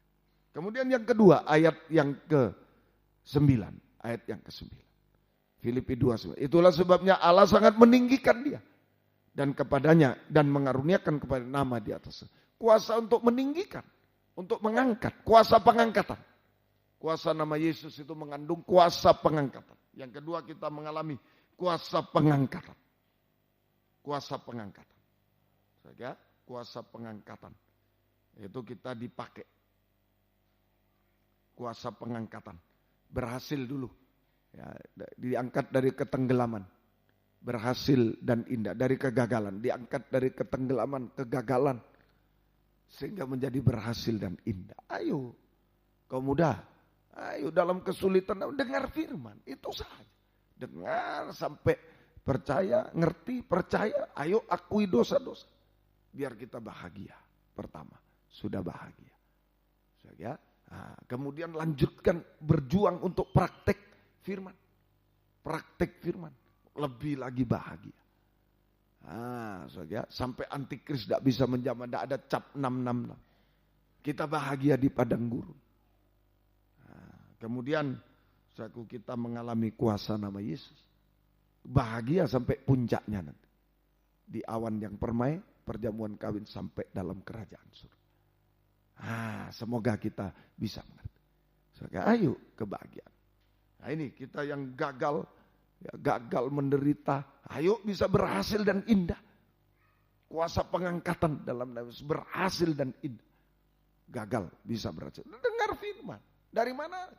Kemudian yang kedua, ayat yang ke-9. Ayat yang ke-9. Filipi 2:9. Itulah sebabnya Allah sangat meninggikan dia. Dan kepadanya, dan mengaruniakan kepada nama di atas. Kuasa untuk meninggikan, untuk mengangkat, kuasa pengangkatan. Kuasa nama Yesus itu mengandung kuasa pengangkatan. Yang kedua kita mengalami kuasa pengangkatan. Kuasa pengangkatan. Saja, kuasa pengangkatan. Itu kita dipakai. Kuasa pengangkatan. Berhasil dulu. Ya, diangkat dari ketenggelaman. Berhasil dan indah, dari kegagalan, diangkat dari ketenggelaman, kegagalan, sehingga menjadi berhasil dan indah. Ayo, kau muda, ayo dalam kesulitan, dengar firman, itu saja. Dengar sampai percaya, ngerti, percaya, ayo akui dosa-dosa. Biar kita bahagia, pertama, sudah bahagia. Ya. Nah, kemudian lanjutkan berjuang untuk praktek firman. Praktek firman. Lebih lagi bahagia. Sampai antikris tidak bisa menjamah, tidak ada cap 666. Kita bahagia di padang gurun. Kemudian kita mengalami kuasa nama Yesus. Bahagia sampai puncaknya nanti. Di awan yang permai, perjamuan kawin sampai dalam kerajaan surga. Semoga kita bisa mengerti. Ayo kebahagiaan. Nah ini kita yang gagal. Ya, gagal menderita, ayo bisa berhasil dan indah. Kuasa pengangkatan dalam nama Yesus berhasil dan indah. Gagal bisa berhasil. Dengar firman. Dari mana?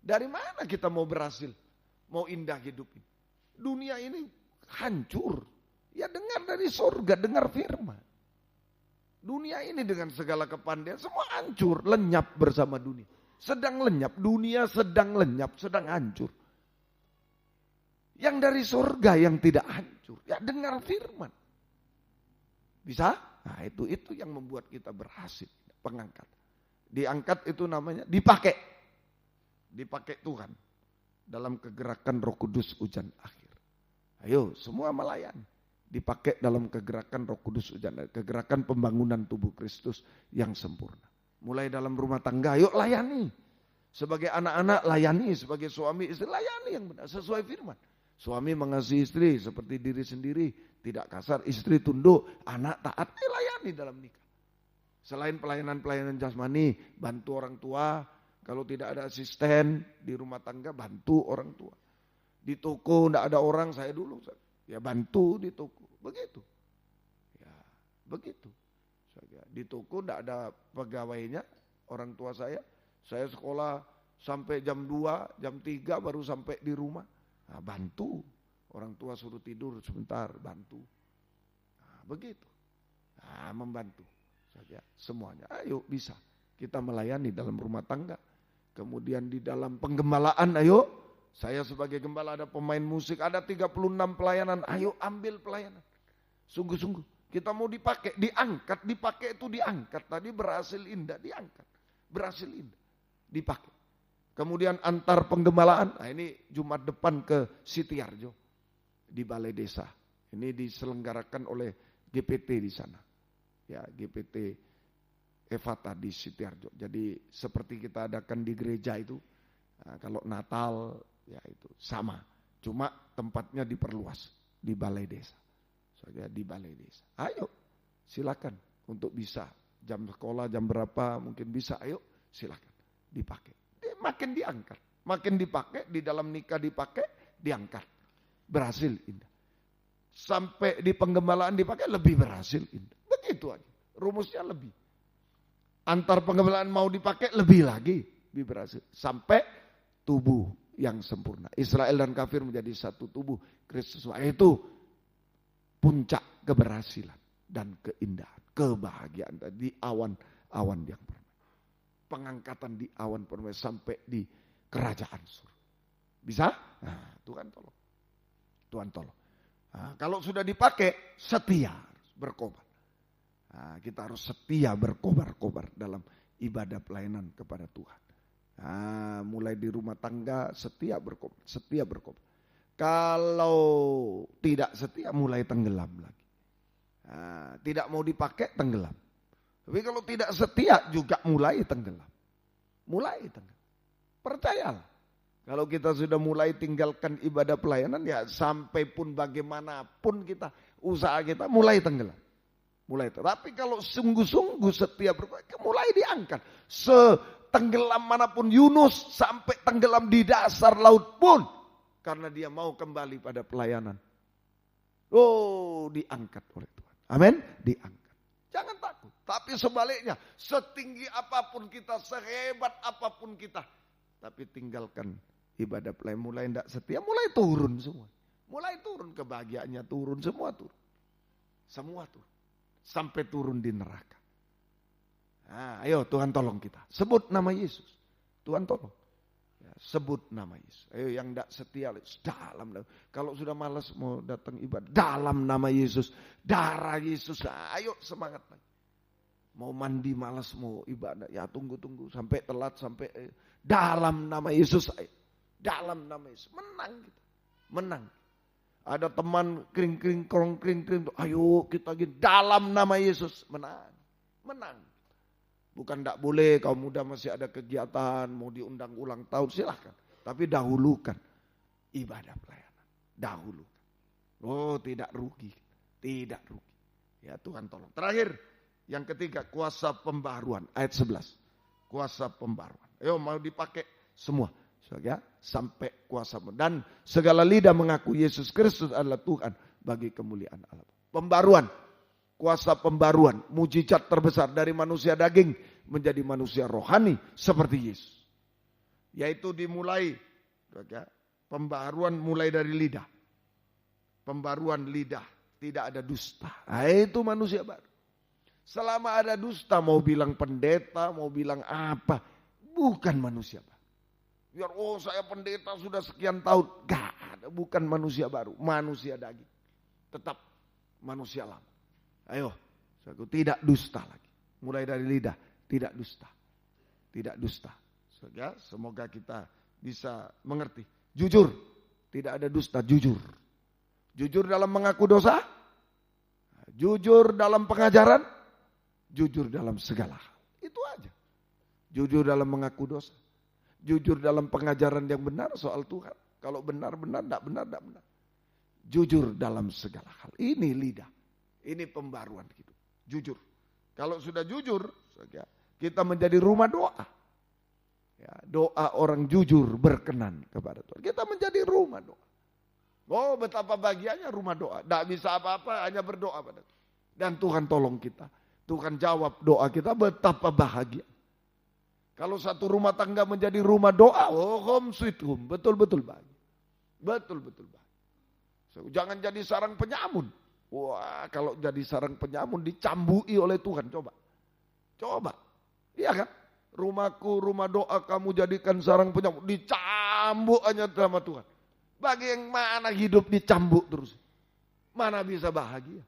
Dari mana kita mau berhasil? Mau indah hidup ini? Dunia ini hancur. Ya dengar dari surga, dengar firman. Dunia ini dengan segala kepandaian semua hancur, lenyap bersama dunia. Sedang lenyap, dunia sedang lenyap, sedang hancur. Yang dari surga yang tidak hancur. Ya dengar firman. Bisa? Nah itu yang membuat kita berhasil. Pengangkat. Diangkat itu namanya dipakai. Dipakai Tuhan. Dalam kegerakan Roh Kudus hujan akhir. Ayo semua melayani. Dipakai dalam kegerakan Roh Kudus hujan akhir. Kegerakan pembangunan tubuh Kristus yang sempurna. Mulai dalam rumah tangga, ayo layani. Sebagai anak-anak layani. Sebagai suami istri layani yang benar. Sesuai firman. Suami mengasihi istri seperti diri sendiri, tidak kasar, istri tunduk, anak taat, layani dalam nikah. Selain pelayanan-pelayanan jasmani, bantu orang tua, kalau tidak ada asisten di rumah tangga, bantu orang tua. Di toko tidak ada orang, saya dulu, ya bantu di toko, begitu. Ya, begitu. Di toko tidak ada pegawainya, orang tua saya sekolah sampai jam 2, jam 3 baru sampai di rumah. Nah, bantu, orang tua suruh tidur sebentar, bantu. Nah, begitu, membantu saja semuanya. Ayo bisa kita melayani dalam rumah tangga. Kemudian di dalam penggembalaan, ayo saya sebagai gembala ada pemain musik, ada 36 pelayanan. Ayo ambil pelayanan, sungguh-sungguh Kita mau dipakai, diangkat, dipakai itu diangkat. Tadi berhasil indah, diangkat. Berhasil indah, dipakai. Kemudian antar penggembalaan, nah ini Jumat depan ke Sitiarjo di Balai Desa. Ini diselenggarakan oleh GPT di sana. Ya, GPT Evata di Sitiarjo. Jadi seperti kita adakan di gereja itu, nah, kalau Natal ya itu sama. Cuma tempatnya diperluas di Balai Desa. Saja di Balai Desa. Ayo, silakan untuk bisa jam sekolah jam berapa mungkin bisa. Ayo, silakan dipakai. Makin diangkat, makin dipakai di dalam nikah dipakai, diangkat, berhasil indah. Sampai di penggembalaan dipakai lebih berhasil indah. Begitu aja, rumusnya lebih. Antar penggembalaan mau dipakai lebih lagi, lebih berhasil. Sampai tubuh yang sempurna. Israel dan kafir menjadi satu tubuh Kristus. Itu puncak keberhasilan dan keindahan, kebahagiaan di awan-awan yang permai. Pengangkatan di awan permai sampai di kerajaan surga. Bisa? Nah, Tuhan tolong. Tuhan tolong. Nah, kalau sudah dipakai, setia berkobar. Nah, kita harus setia berkobar-kobar dalam ibadah pelayanan kepada Tuhan. Nah, mulai di rumah tangga, setia berkobar, setia berkobar. Kalau tidak setia mulai tenggelam lagi. Nah, tidak mau dipakai tenggelam. Tapi kalau tidak setia juga mulai tenggelam. Mulai tenggelam. Percayalah. Kalau kita sudah mulai tinggalkan ibadah pelayanan ya sampai pun bagaimanapun kita usaha kita mulai tenggelam. Mulai. Tapi kalau sungguh-sungguh setia berkobar mulai diangkat. Setenggelam manapun Yunus sampai tenggelam di dasar laut pun. Karena dia mau kembali pada pelayanan. Oh, diangkat oleh Tuhan. Amin? Diangkat. Jangan takut. Tapi sebaliknya, setinggi apapun kita, sehebat apapun kita. Tapi tinggalkan ibadah pelayanan. Mulai tidak setia, mulai turun semua. Mulai turun, kebahagiaannya turun, semua turun. Semua turun. Sampai turun di neraka. Nah, ayo Tuhan tolong kita. Sebut nama Yesus. Tuhan tolong. Sebut nama Yesus. Ayo yang tidak setia dalam. Kalau sudah malas mau datang ibadah dalam nama Yesus, darah Yesus. Ayo semangat lagi. Mau mandi malas mau ibadah ya tunggu sampai telat sampai dalam nama Yesus. Ayo. Dalam nama Yesus menang kita. Menang. Ada teman kring krong kring. Ayo kita gini dalam nama Yesus menang. Menang. Bukan tidak boleh kaum muda masih ada kegiatan, mau diundang ulang tahun, silahkan. Tapi dahulukan ibadah pelayanan. Dahulukan. Oh tidak rugi. Tidak rugi. Ya Tuhan tolong. Terakhir, yang ketiga kuasa pembaharuan. Ayat 11. Kuasa pembaharuan. Ayo mau dipakai semua. Ya, sampai kuasa. Dan segala lidah mengaku Yesus Kristus adalah Tuhan bagi kemuliaan Allah. Pembaharuan. Kuasa pembaruan, mujizat terbesar dari manusia daging menjadi manusia rohani seperti Yesus. Yaitu dimulai, pembaruan mulai dari lidah. Pembaruan lidah, tidak ada dusta. Nah, itu manusia baru. Selama ada dusta, mau bilang pendeta, mau bilang apa, bukan manusia baru. Biar, saya pendeta sudah sekian tahun. Gak ada, bukan manusia baru, manusia daging. Tetap manusia lama. Ayo, tidak dusta lagi. Mulai dari lidah, tidak dusta. Tidak dusta. Semoga kita bisa mengerti. Jujur, tidak ada dusta, jujur. Jujur dalam mengaku dosa, jujur dalam pengajaran, jujur dalam segala hal. Itu aja. Jujur dalam mengaku dosa, jujur dalam pengajaran yang benar soal Tuhan. Kalau benar-benar, tidak benar. Jujur dalam segala hal. Ini lidah. Ini pembaruan hidup. Jujur. Kalau sudah jujur, kita menjadi rumah doa. Ya, doa orang jujur berkenan kepada Tuhan. Kita menjadi rumah doa. Oh, betapa bahagianya rumah doa. Tidak bisa apa-apa, hanya berdoa pada Tuhan. Dan Tuhan tolong kita. Tuhan jawab doa kita, betapa bahagia. Kalau satu rumah tangga menjadi rumah doa, home sweet home. Betul-betul bahagia. Betul-betul bahagia. Jangan jadi sarang penyamun. Wah, kalau jadi sarang penyamun dicambui oleh Tuhan, coba. Iya kan? Rumahku, rumah doa kamu jadikan sarang penyamun, dicambuk hanya sama Tuhan. Bagi yang mana hidup dicambuk terus. Mana bisa bahagia?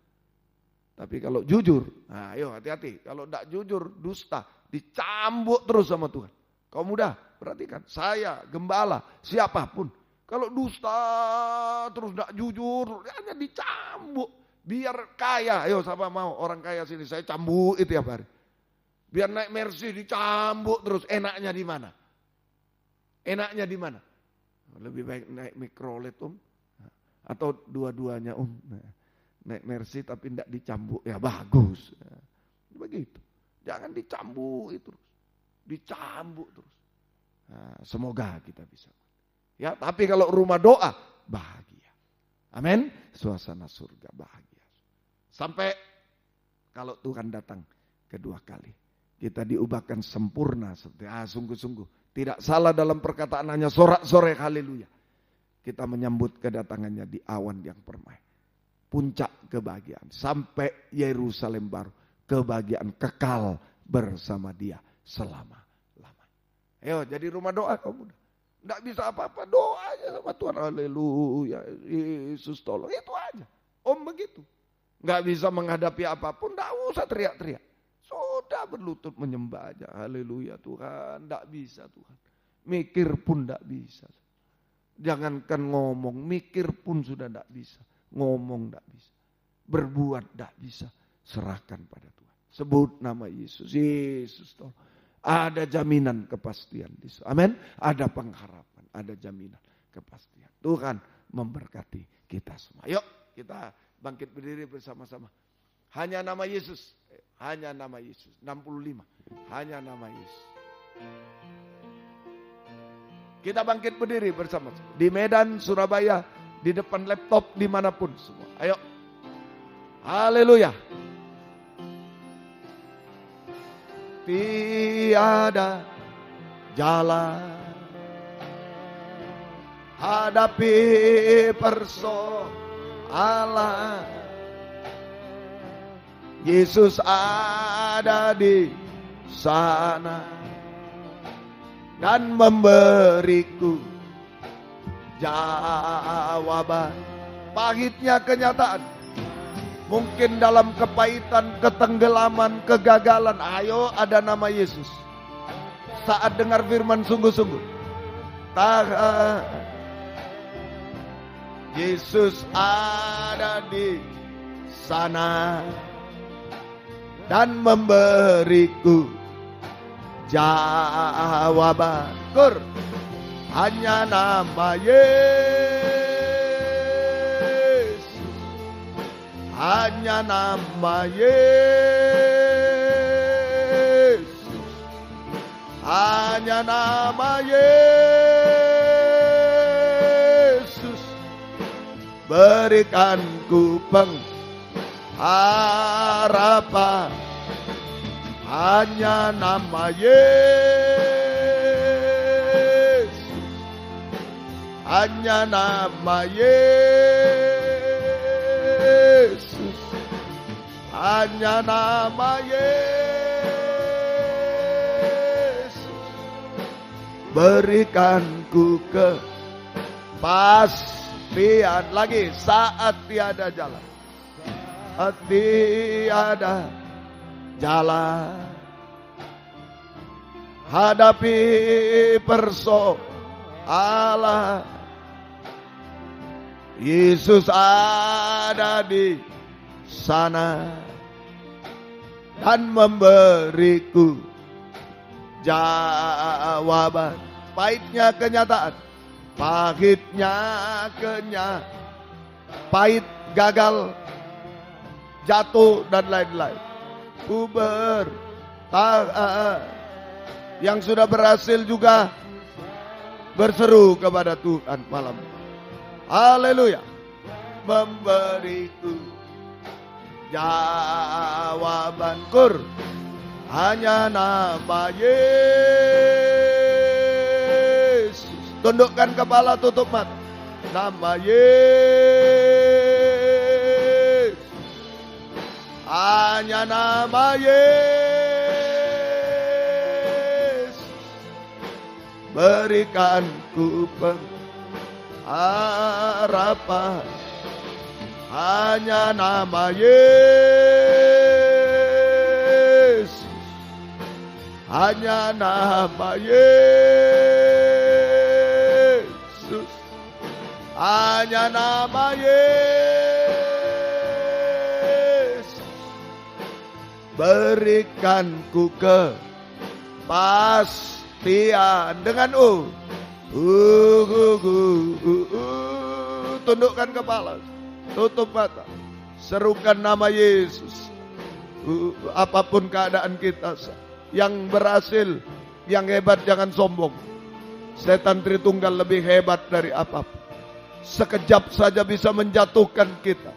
Tapi kalau jujur, nah ayo hati-hati. Kalau tidak jujur, dusta, dicambuk terus sama Tuhan. Kaum muda, perhatikan. Saya, gembala, siapapun. Kalau dusta, terus tidak jujur, hanya dicambuk. Biar kaya, ayo siapa mau orang kaya sini, saya cambuk itu tiap hari. Biar naik Mercy dicambuk terus, enaknya di mana? Enaknya di mana? Lebih baik naik mikrolet atau dua-duanya naik Mercy tapi tidak dicambuk, ya bagus. Begitu, jangan dicambuk itu terus, dicambuk terus. Nah, semoga kita bisa. Ya, tapi kalau rumah doa bahagia. Amin. Suasana surga bahagia. Sampai kalau Tuhan datang kedua kali, kita diubahkan sempurna. Sungguh-sungguh tidak salah dalam perkataan hanya sorak-sorai haleluya. Kita menyambut kedatangannya di awan yang permai. Puncak kebahagiaan sampai Yerusalem baru, kebahagiaan kekal bersama Dia selama-lamanya. Ayo jadi rumah doa kamu. Tidak bisa apa-apa, doa aja sama Tuhan. Haleluya, Yesus tolong, itu aja. Om begitu. Nggak bisa menghadapi apapun, tidak usah teriak-teriak. Sudah berlutut menyembah aja. Haleluya Tuhan, tidak bisa Tuhan. Mikir pun tidak bisa. Jangankan ngomong, mikir pun sudah tidak bisa. Ngomong tidak bisa. Berbuat tidak bisa. Serahkan pada Tuhan. Sebut nama Yesus. Yesus tolong. Ada jaminan kepastian di situ. Amin. Ada pengharapan, ada jaminan kepastian. Tuhan memberkati kita semua. Yuk kita bangkit berdiri bersama-sama. Hanya nama Yesus. Hanya nama Yesus. 65. Hanya nama Yesus. Kita bangkit berdiri bersama-sama. Di Medan, Surabaya, di depan laptop, dimanapun semua. Ayo. Haleluya. Tiada jalan hadapi persoalan. Yesus ada di sana dan memberiku jawaban. Pahitnya kenyataan, mungkin dalam kepahitan, ketenggelaman, kegagalan, ayo ada nama Yesus. Saat dengar firman sungguh-sungguh, Yesus ada di sana dan memberiku jawaban. Hanya nama Yesus, hanya nama Yesus, hanya nama Yesus, berikan ku pengharapan. Hanya nama Yesus, hanya nama Yesus, hanya nama Yesus, berikan ku kepastian. Lagi, saat tiada jalan, tiada jalan hadapi persoalan. Yesus ada di sana dan memberiku jawaban. Pahitnya kenyataan, pahitnya pahit, gagal, jatuh dan lain-lain. Ku bertahan. Yang sudah berhasil juga berseru kepada Tuhan malam. Haleluya. Memberiku jawaban. Hanya nama Yesus. Tundukkan kepala, tutup mata. Nama Yesus. Hanya nama Yesus, berikan ku pengharapan. Hanya nama Yesus. Hanya nama Yesus. Hanya nama Yesus. Berikanku kepastian dengan tundukkan kepala, tutup mata, serukan nama Yesus. Apapun keadaan kita, yang berhasil, yang hebat jangan sombong. Setan Tritunggal lebih hebat dari apapun. Sekejap saja bisa menjatuhkan kita.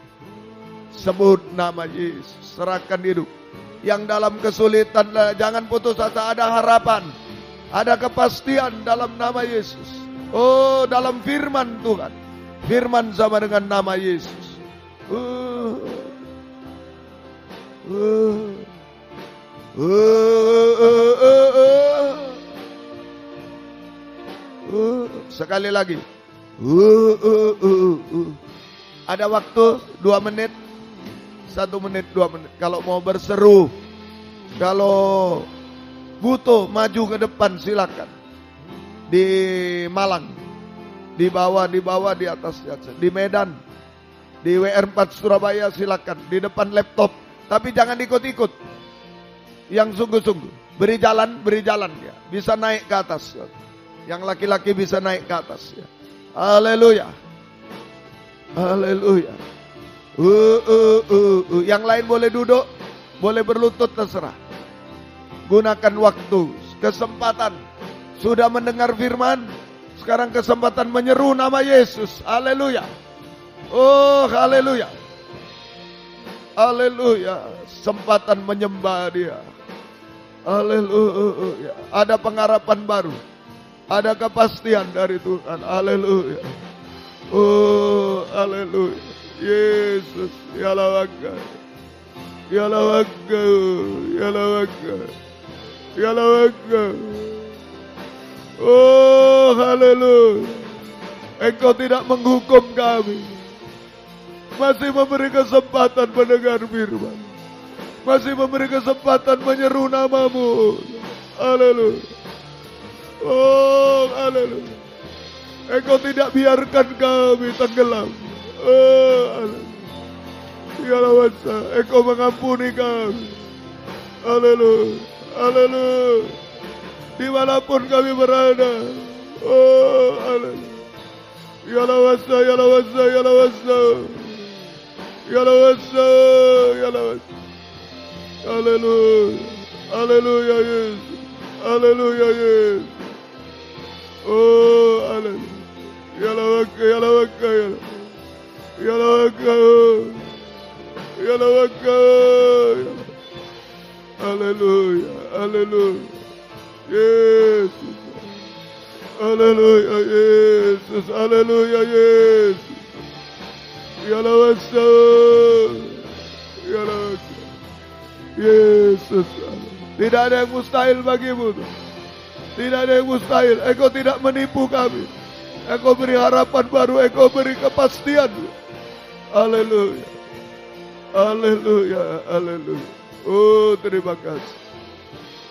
Sebut nama Yesus, serahkan hidup. Yang dalam kesulitan, jangan putus asa, ada harapan. Ada kepastian dalam nama Yesus. Oh, dalam firman Tuhan. Firman sama dengan nama Yesus. Sekali lagi. Ada waktu 2 menit, 1 menit, 2 menit. Kalau mau berseru, kalau butuh maju ke depan silakan. Di Malang, di bawah, di atas, di Medan, di WR4 Surabaya silakan. Di depan laptop, tapi jangan ikut-ikut. Yang sungguh-sungguh, beri jalan ya. Bisa naik ke atas. Yang laki-laki bisa naik ke atas ya. Haleluya. Haleluya. Yang lain boleh duduk, boleh berlutut, terserah. Gunakan waktu, kesempatan. Sudah mendengar firman, sekarang kesempatan menyeru nama Yesus. Haleluya. Oh, haleluya. Haleluya. Kesempatan menyembah Dia. Haleluya. Ada pengharapan baru. Ada kepastian dari Tuhan. Haleluya. Oh, haleluya. Yesus, ya lawaka. Ya lawaka. Ya lawaka. Ya lawaka. Oh, haleluya. Engkau tidak menghukum kami. Masih memberi kesempatan mendengar firman. Masih memberi kesempatan menyeru nama-Mu. Haleluya. Oh, haleluya. Engkau tidak biarkan kami tenggelam. Oh, haleluya. Ya lawasa, Engkau mengampuni kami. Haleluya. Haleluya. Dimanapun kami berada. Oh, haleluya. Ya lawasa, ya lawasa, ya lawasa. Ya lawasa, ya lawasa. Haleluya. Haleluya Yesus. Haleluya Yesus. Oh, haleluya. Ya lawaka, ya lawaka, ya lawaka. Ya lawaka. Ya lawaka. Haleluya. Haleluya. Yesus. Haleluya Yesus. Haleluya Yesus. Ya lawasa. Ya lawasa. Yesus. Tidak ada yang mustahil bagimu. Tidak ada yang mustahil. Engkau tidak menipu kami. Engkau beri harapan baru. Engkau beri kepastian. Haleluya. Haleluya. Haleluya. Oh, terima kasih.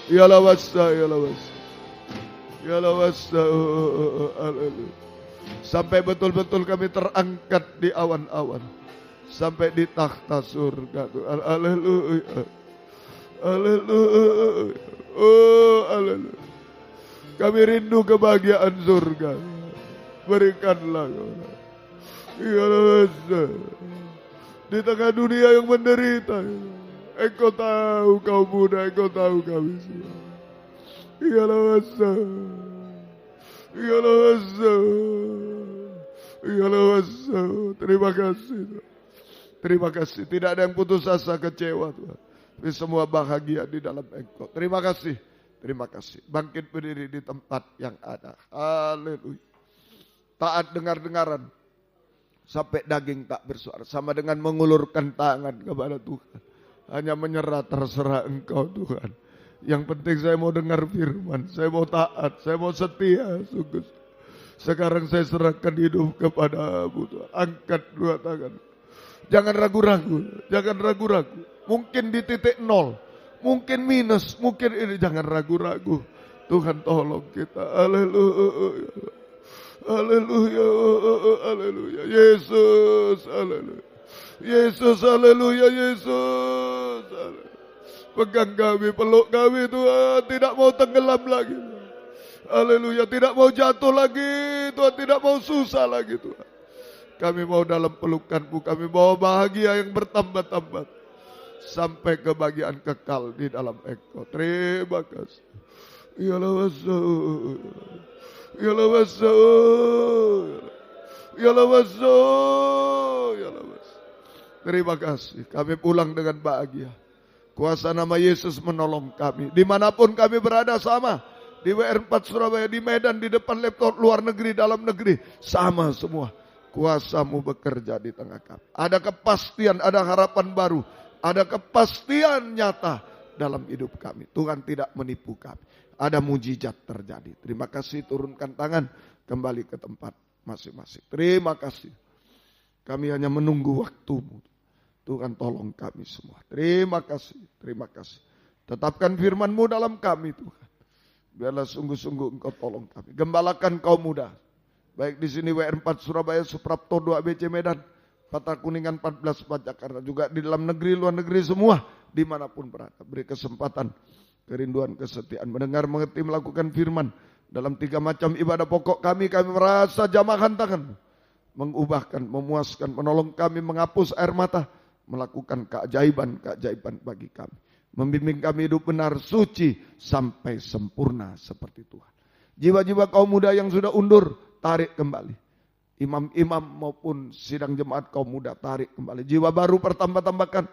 Ya lawasa. Ya lawasa. Ya lawasa. Oh, haleluya. Sampai betul-betul kami terangkat di awan-awan. Sampai di takhta surga. Haleluya. Haleluya. Oh, haleluya. Kami rindu kebahagiaan surga. Berikanlah. Ya lawasa. Di tengah dunia yang menderita, Engkau tahu kau muda, Engkau tahu kami semua. Ya lawasa. Ya lawasa. Ya lawasa. Terima kasih. Terima kasih. Tidak ada yang putus asa, kecewa Tuhan. Tapi semua bahagia di dalam Engkau. Terima kasih. Terima kasih. Bangkit berdiri di tempat yang ada. Haleluya. Taat dengar-dengaran. Sampai daging tak bersuara. Sama dengan mengulurkan tangan kepada Tuhan. Hanya menyerah, terserah Engkau Tuhan. Yang penting saya mau dengar firman. Saya mau taat. Saya mau setia. Sungguh. Sekarang saya serahkan hidup kepada-Mu Tuhan. Angkat 2 tangan. Jangan ragu-ragu, jangan ragu-ragu. Mungkin di titik nol, mungkin minus, mungkin ini, jangan ragu-ragu. Tuhan tolong kita. Haleluya. Haleluya. Haleluya. Yesus. Haleluya. Yesus. Haleluya. Yesus. Haleluya. Pegang kami, peluk kami Tuhan. Tidak mau tenggelam lagi. Haleluya. Tidak mau jatuh lagi Tuhan. Tidak mau susah lagi Tuhan. Kami mau dalam pelukan-Mu. Kami mau bahagia yang bertambah-tambah. Sampai kebahagiaan kekal di dalam Engkau. Terima kasih. Yalah masuk. Yalah masuk. Yalah masuk. Yalah masuk. Terima kasih. Kami pulang dengan bahagia. Kuasa nama Yesus menolong kami. Dimanapun kami berada sama. Di WR4 Surabaya, di Medan, di depan laptop, luar negeri, dalam negeri. Sama semua. Kuasa-Mu bekerja di tengah kami. Ada kepastian, ada harapan baru. Ada kepastian nyata dalam hidup kami. Tuhan tidak menipu kami. Ada mujizat terjadi. Terima kasih, turunkan tangan. Kembali ke tempat masing-masing. Terima kasih. Kami hanya menunggu waktu-Mu. Tuhan tolong kami semua. Terima kasih. Terima kasih. Tetapkan firman-Mu dalam kami Tuhan. Biarlah sungguh-sungguh Engkau tolong kami. Gembalakan kaum muda. Baik di sini WR4 Surabaya, Suprapto 2 ABC Medan, Patra Kuningan 14 Jakarta, juga di dalam negeri, luar negeri semua, dimanapun berada. Beri kesempatan, kerinduan, kesetiaan, mendengar, mengerti, melakukan firman. Dalam 3 macam ibadah pokok kami merasa jamahan tangan, mengubahkan, memuaskan, menolong kami, menghapus air mata, melakukan keajaiban-keajaiban bagi kami. Membimbing kami hidup benar, suci, sampai sempurna seperti Tuhan. Jiwa-jiwa kaum muda yang sudah undur, tarik kembali. Imam-imam maupun sidang jemaat kaum muda, tarik kembali. Jiwa baru pertambah-tambahkan.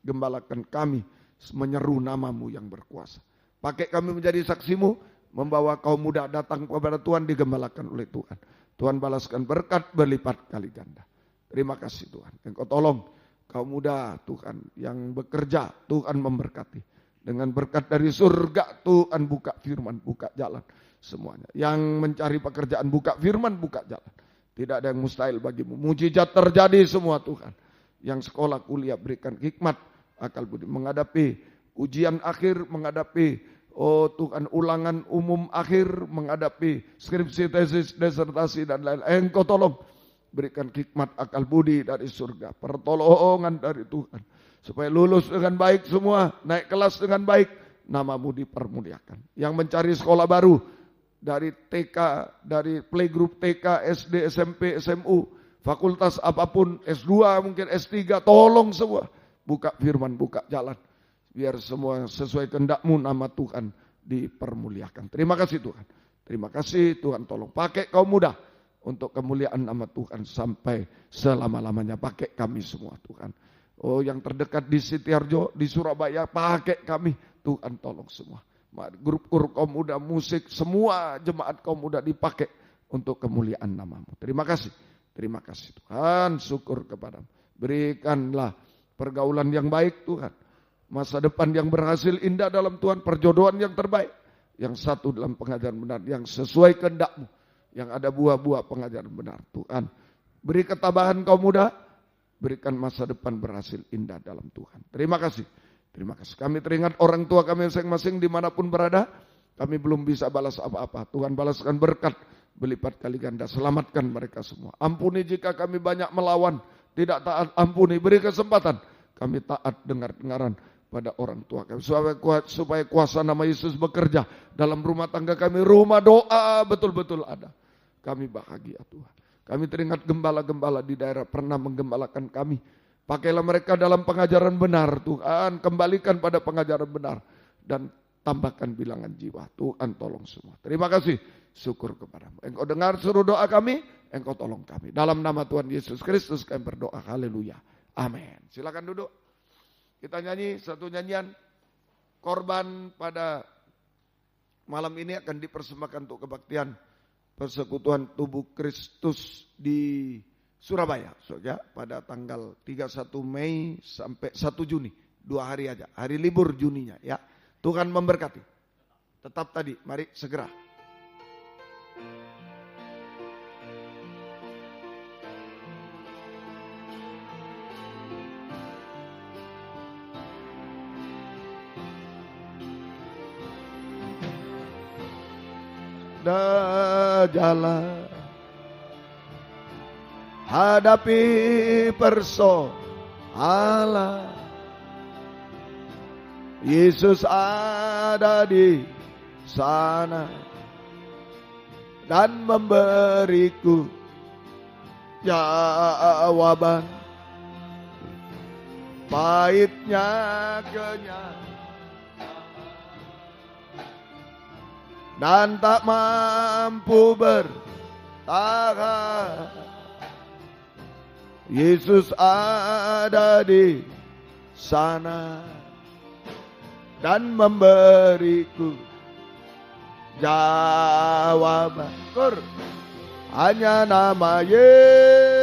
Gembalakan kami, menyeru nama-Mu yang berkuasa. Pakai kami menjadi saksi-Mu, membawa kaum muda datang kepada Tuhan, digembalakan oleh Tuhan. Tuhan balaskan berkat berlipat kali ganda. Terima kasih Tuhan. Engkau tolong kaum muda Tuhan yang bekerja, Tuhan memberkati. Dengan berkat dari surga, Tuhan buka firman, buka jalan. Semuanya. Yang mencari pekerjaan, buka firman, buka jalan. Tidak ada yang mustahil bagimu. Mujizat terjadi semua Tuhan. Yang sekolah, kuliah, berikan hikmat, akal budi. Menghadapi ujian akhir, menghadapi Tuhan ulangan umum akhir, menghadapi skripsi, tesis, disertasi, dan lain-lain. Engkau tolong. Berikan hikmat, akal budi dari surga. Pertolongan dari Tuhan. Supaya lulus dengan baik semua. Naik kelas dengan baik. Nama-Mu dipermuliakan. Yang mencari sekolah baru. Dari TK, dari playgroup TK, SD, SMP, SMU, fakultas apapun, S2, mungkin S3, tolong semua. Buka firman, buka jalan. Biar semua sesuai kehendak-Mu, nama Tuhan dipermuliakan. Terima kasih Tuhan. Terima kasih Tuhan, tolong pakai kaum muda untuk kemuliaan nama Tuhan sampai selama-lamanya. Pakai kami semua Tuhan. Oh, yang terdekat di Sitiarjo, di Surabaya, pakai kami. Tuhan tolong semua. Grup kaum muda, musik, semua jemaat kaum muda dipakai untuk kemuliaan nama-Mu. Terima kasih. Terima kasih Tuhan, syukur kepadamu. Berikanlah pergaulan yang baik Tuhan. Masa depan yang berhasil indah dalam Tuhan. Perjodohan yang terbaik. Yang satu dalam pengajaran benar. Yang sesuai kehendak-Mu. Yang ada buah-buah pengajaran benar Tuhan. Beri ketabahan kaum muda. Berikan masa depan berhasil indah dalam Tuhan. Terima kasih. Terima kasih. Kami teringat orang tua kami masing-masing dimanapun berada. Kami belum bisa balas apa-apa. Tuhan balaskan berkat berlipat kali ganda. Selamatkan mereka semua. Ampuni jika kami banyak melawan. Tidak taat, ampuni. Beri kesempatan. Kami taat dengar-dengaran pada orang tua kami. Supaya kuasa nama Yesus bekerja dalam rumah tangga kami. Rumah doa betul-betul ada. Kami bahagia Tuhan. Kami teringat gembala-gembala di daerah pernah menggembalakan kami. Pakailah mereka dalam pengajaran benar Tuhan. Kembalikan pada pengajaran benar. Dan tambahkan bilangan jiwa. Tuhan tolong semua. Terima kasih. Syukur kepadamu. Engkau dengar seluruh doa kami. Engkau tolong kami. Dalam nama Tuhan Yesus Kristus kami berdoa. Haleluya. Amin. Silakan duduk. Kita nyanyi satu nyanyian. Korban pada malam ini akan dipersembahkan untuk kebaktian persekutuan tubuh Kristus di Surabaya, ya, pada tanggal 31 Mei sampai 1 Juni, 2 hari aja, hari libur Juninya, ya. Tuhan memberkati. Tetap tadi, mari segera. jalan. Hadapi persoalan. Yesus ada di sana dan memberiku jawaban. Pahitnya kenyataan dan tak mampu bertahan. Yesus ada di sana dan memberiku jawaban. Hanya nama Yesus,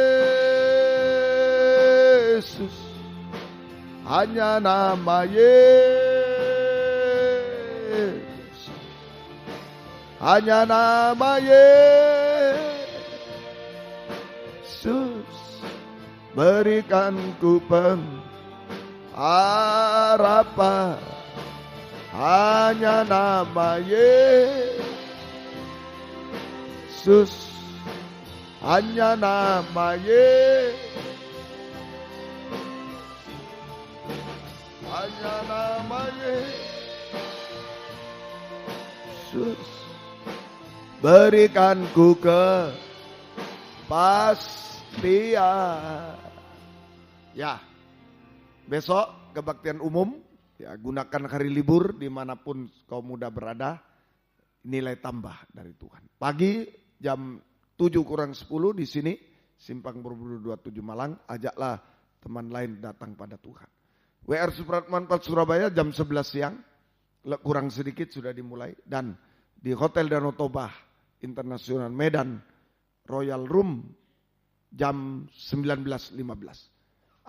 hanya nama Yesus, hanya nama Yesus berikan ku pengharapan. Hanya nama Yesus, hanya nama Yesus, hanya nama Yesus berikan ku kepastian. Ya, besok kebaktian umum. Ya, gunakan hari libur dimanapun kaum muda berada, nilai tambah dari Tuhan. Pagi jam 7:10 di sini, Simpang Borobudur 27 Malang, ajaklah teman lain datang pada Tuhan. WR Supratman 4 Surabaya jam 11 siang, kurang sedikit sudah dimulai. Dan di Hotel Danau Toba Internasional Medan, Royal Room jam 19.15.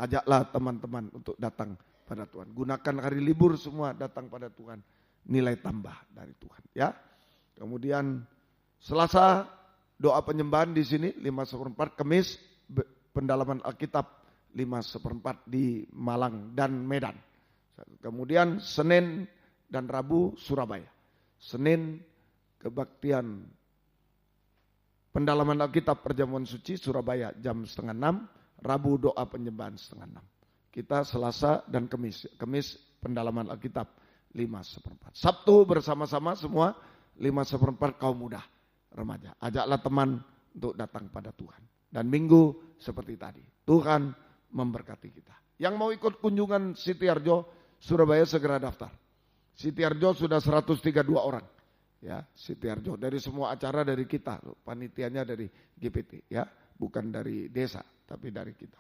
Ajaklah teman-teman untuk datang pada Tuhan. Gunakan hari libur semua datang pada Tuhan. Nilai tambah dari Tuhan. Ya. Kemudian Selasa doa penyembahan di sini 5/4. Kamis pendalaman Alkitab 5/4 di Malang dan Medan. Kemudian Senin dan Rabu Surabaya. Senin kebaktian pendalaman Alkitab perjamuan suci Surabaya jam 5:30. Rabu doa penyembahan 5:30. Kita Selasa dan Kamis. Kamis pendalaman Alkitab 5/4. Sabtu bersama-sama semua 5/4 kaum muda remaja. Ajaklah teman untuk datang pada Tuhan. Dan Minggu seperti tadi. Tuhan memberkati kita. Yang mau ikut kunjungan Sitiarjo Surabaya segera daftar. Sitiarjo sudah 132 orang. Ya, Sitiarjo dari semua acara dari kita. Panitianya dari GPT ya, bukan dari desa tapi dari kita.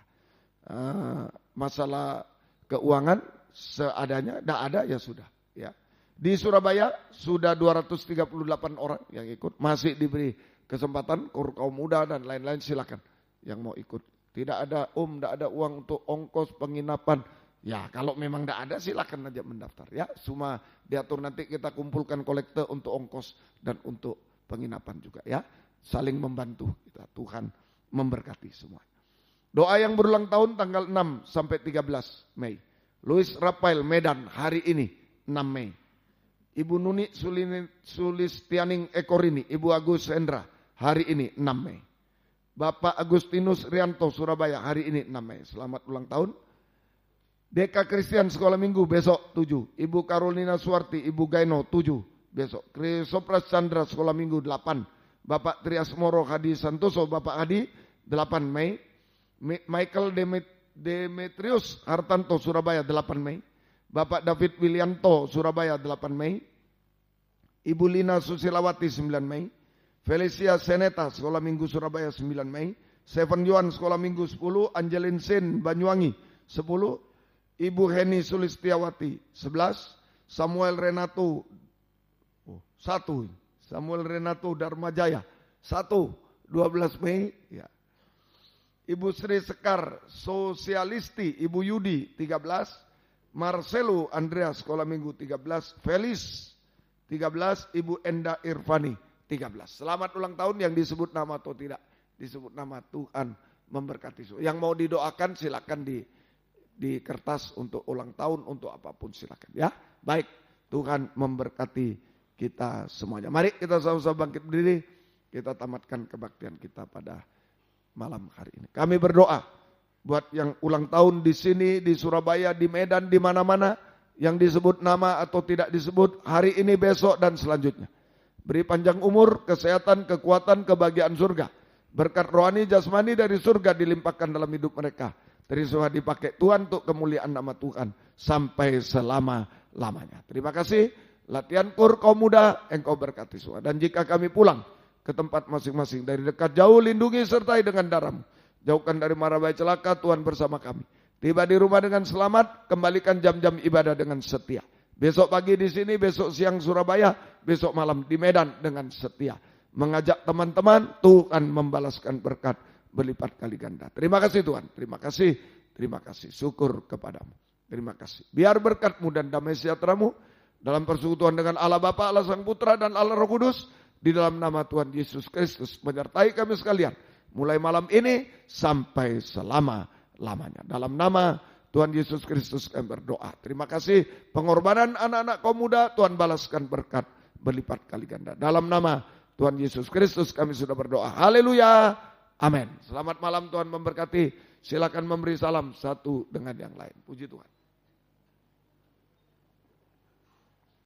Masalah keuangan seadanya, tidak ada ya sudah. Ya. Di Surabaya sudah 238 orang yang ikut, masih diberi kesempatan kaum muda dan lain-lain silakan yang mau ikut. Tidak ada tidak ada uang untuk ongkos penginapan. Ya kalau memang tidak ada silakan aja mendaftar ya. Cuma diatur nanti kita kumpulkan kolekte untuk ongkos dan untuk penginapan juga ya. Saling membantu kita. Tuhan memberkati semua. Doa yang berulang tahun tanggal 6 sampai 13 Mei. Louis Rafael Medan hari ini 6 Mei. Ibu Nuni Sulistianing Ekorini, Ibu Agus Hendra hari ini 6 Mei. Bapak Agustinus Rianto Surabaya hari ini 6 Mei. Selamat ulang tahun. DK Christian Sekolah Minggu besok 7. Ibu Carolina Suwarti, Ibu Gaino 7 besok. Krisopras Chandra Sekolah Minggu 8. Bapak Trias Moro Hadi Santoso, Bapak Hadi 8 Mei. Michael Demetrius Hartanto Surabaya 8 Mei. Bapak David Willianto Surabaya 8 Mei. Ibu Lina Susilawati 9 Mei. Felicia Seneta Sekolah Minggu Surabaya 9 Mei. Seven Yuan Sekolah Minggu 10. Angelin Sin Banyuwangi 10. Ibu Heni Sulistiawati 11. Samuel Renato 1. Samuel Renato Dharmajaya 1. 12 Mei ya. Ibu Sri Sekar Sosialisti, Ibu Yudi 13, Marcelo Andreas Sekolah Minggu 13, Felis 13, Ibu Enda Irfani 13. Selamat ulang tahun yang disebut nama atau tidak disebut nama, Tuhan memberkati. Yang mau didoakan silakan di kertas untuk ulang tahun untuk apapun silakan ya. Baik, Tuhan memberkati kita semuanya. Mari kita sama-sama bangkit berdiri, kita tamatkan kebaktian kita pada malam hari ini. Kami berdoa buat yang ulang tahun di sini, di Surabaya, di Medan, di mana-mana, yang disebut nama atau tidak disebut, hari ini, besok, dan selanjutnya. Beri panjang umur, kesehatan, kekuatan, kebahagiaan surga. Berkat rohani jasmani dari surga dilimpahkan dalam hidup mereka. Terisuah dipakai Tuhan untuk kemuliaan nama Tuhan sampai selama-lamanya. Terima kasih. Latihan kur kaum muda, engkau berkati semua. Dan jika kami pulang ke tempat masing-masing, dari dekat jauh lindungi sertai dengan darah-Mu. Jauhkan dari mara bahaya celaka, Tuhan bersama kami. Tiba di rumah dengan selamat, kembalikan jam-jam ibadah dengan setia. Besok pagi di sini, besok siang Surabaya, besok malam di Medan dengan setia. Mengajak teman-teman, Tuhan membalaskan berkat berlipat kali ganda. Terima kasih Tuhan, terima kasih, syukur kepadamu. Terima kasih. Biar berkat-Mu dan damai sejahtera-Mu dalam persekutuan dengan Allah Bapa, Allah Sang Putra, dan Allah Roh Kudus, di dalam nama Tuhan Yesus Kristus, menyertai kami sekalian, mulai malam ini sampai selama-lamanya. Dalam nama Tuhan Yesus Kristus kami berdoa. Terima kasih pengorbanan anak-anak kaum muda, Tuhan balaskan berkat berlipat kali ganda. Dalam nama Tuhan Yesus Kristus kami sudah berdoa. Haleluya. Amin. Selamat malam, Tuhan memberkati. Silakan memberi salam satu dengan yang lain. Puji Tuhan.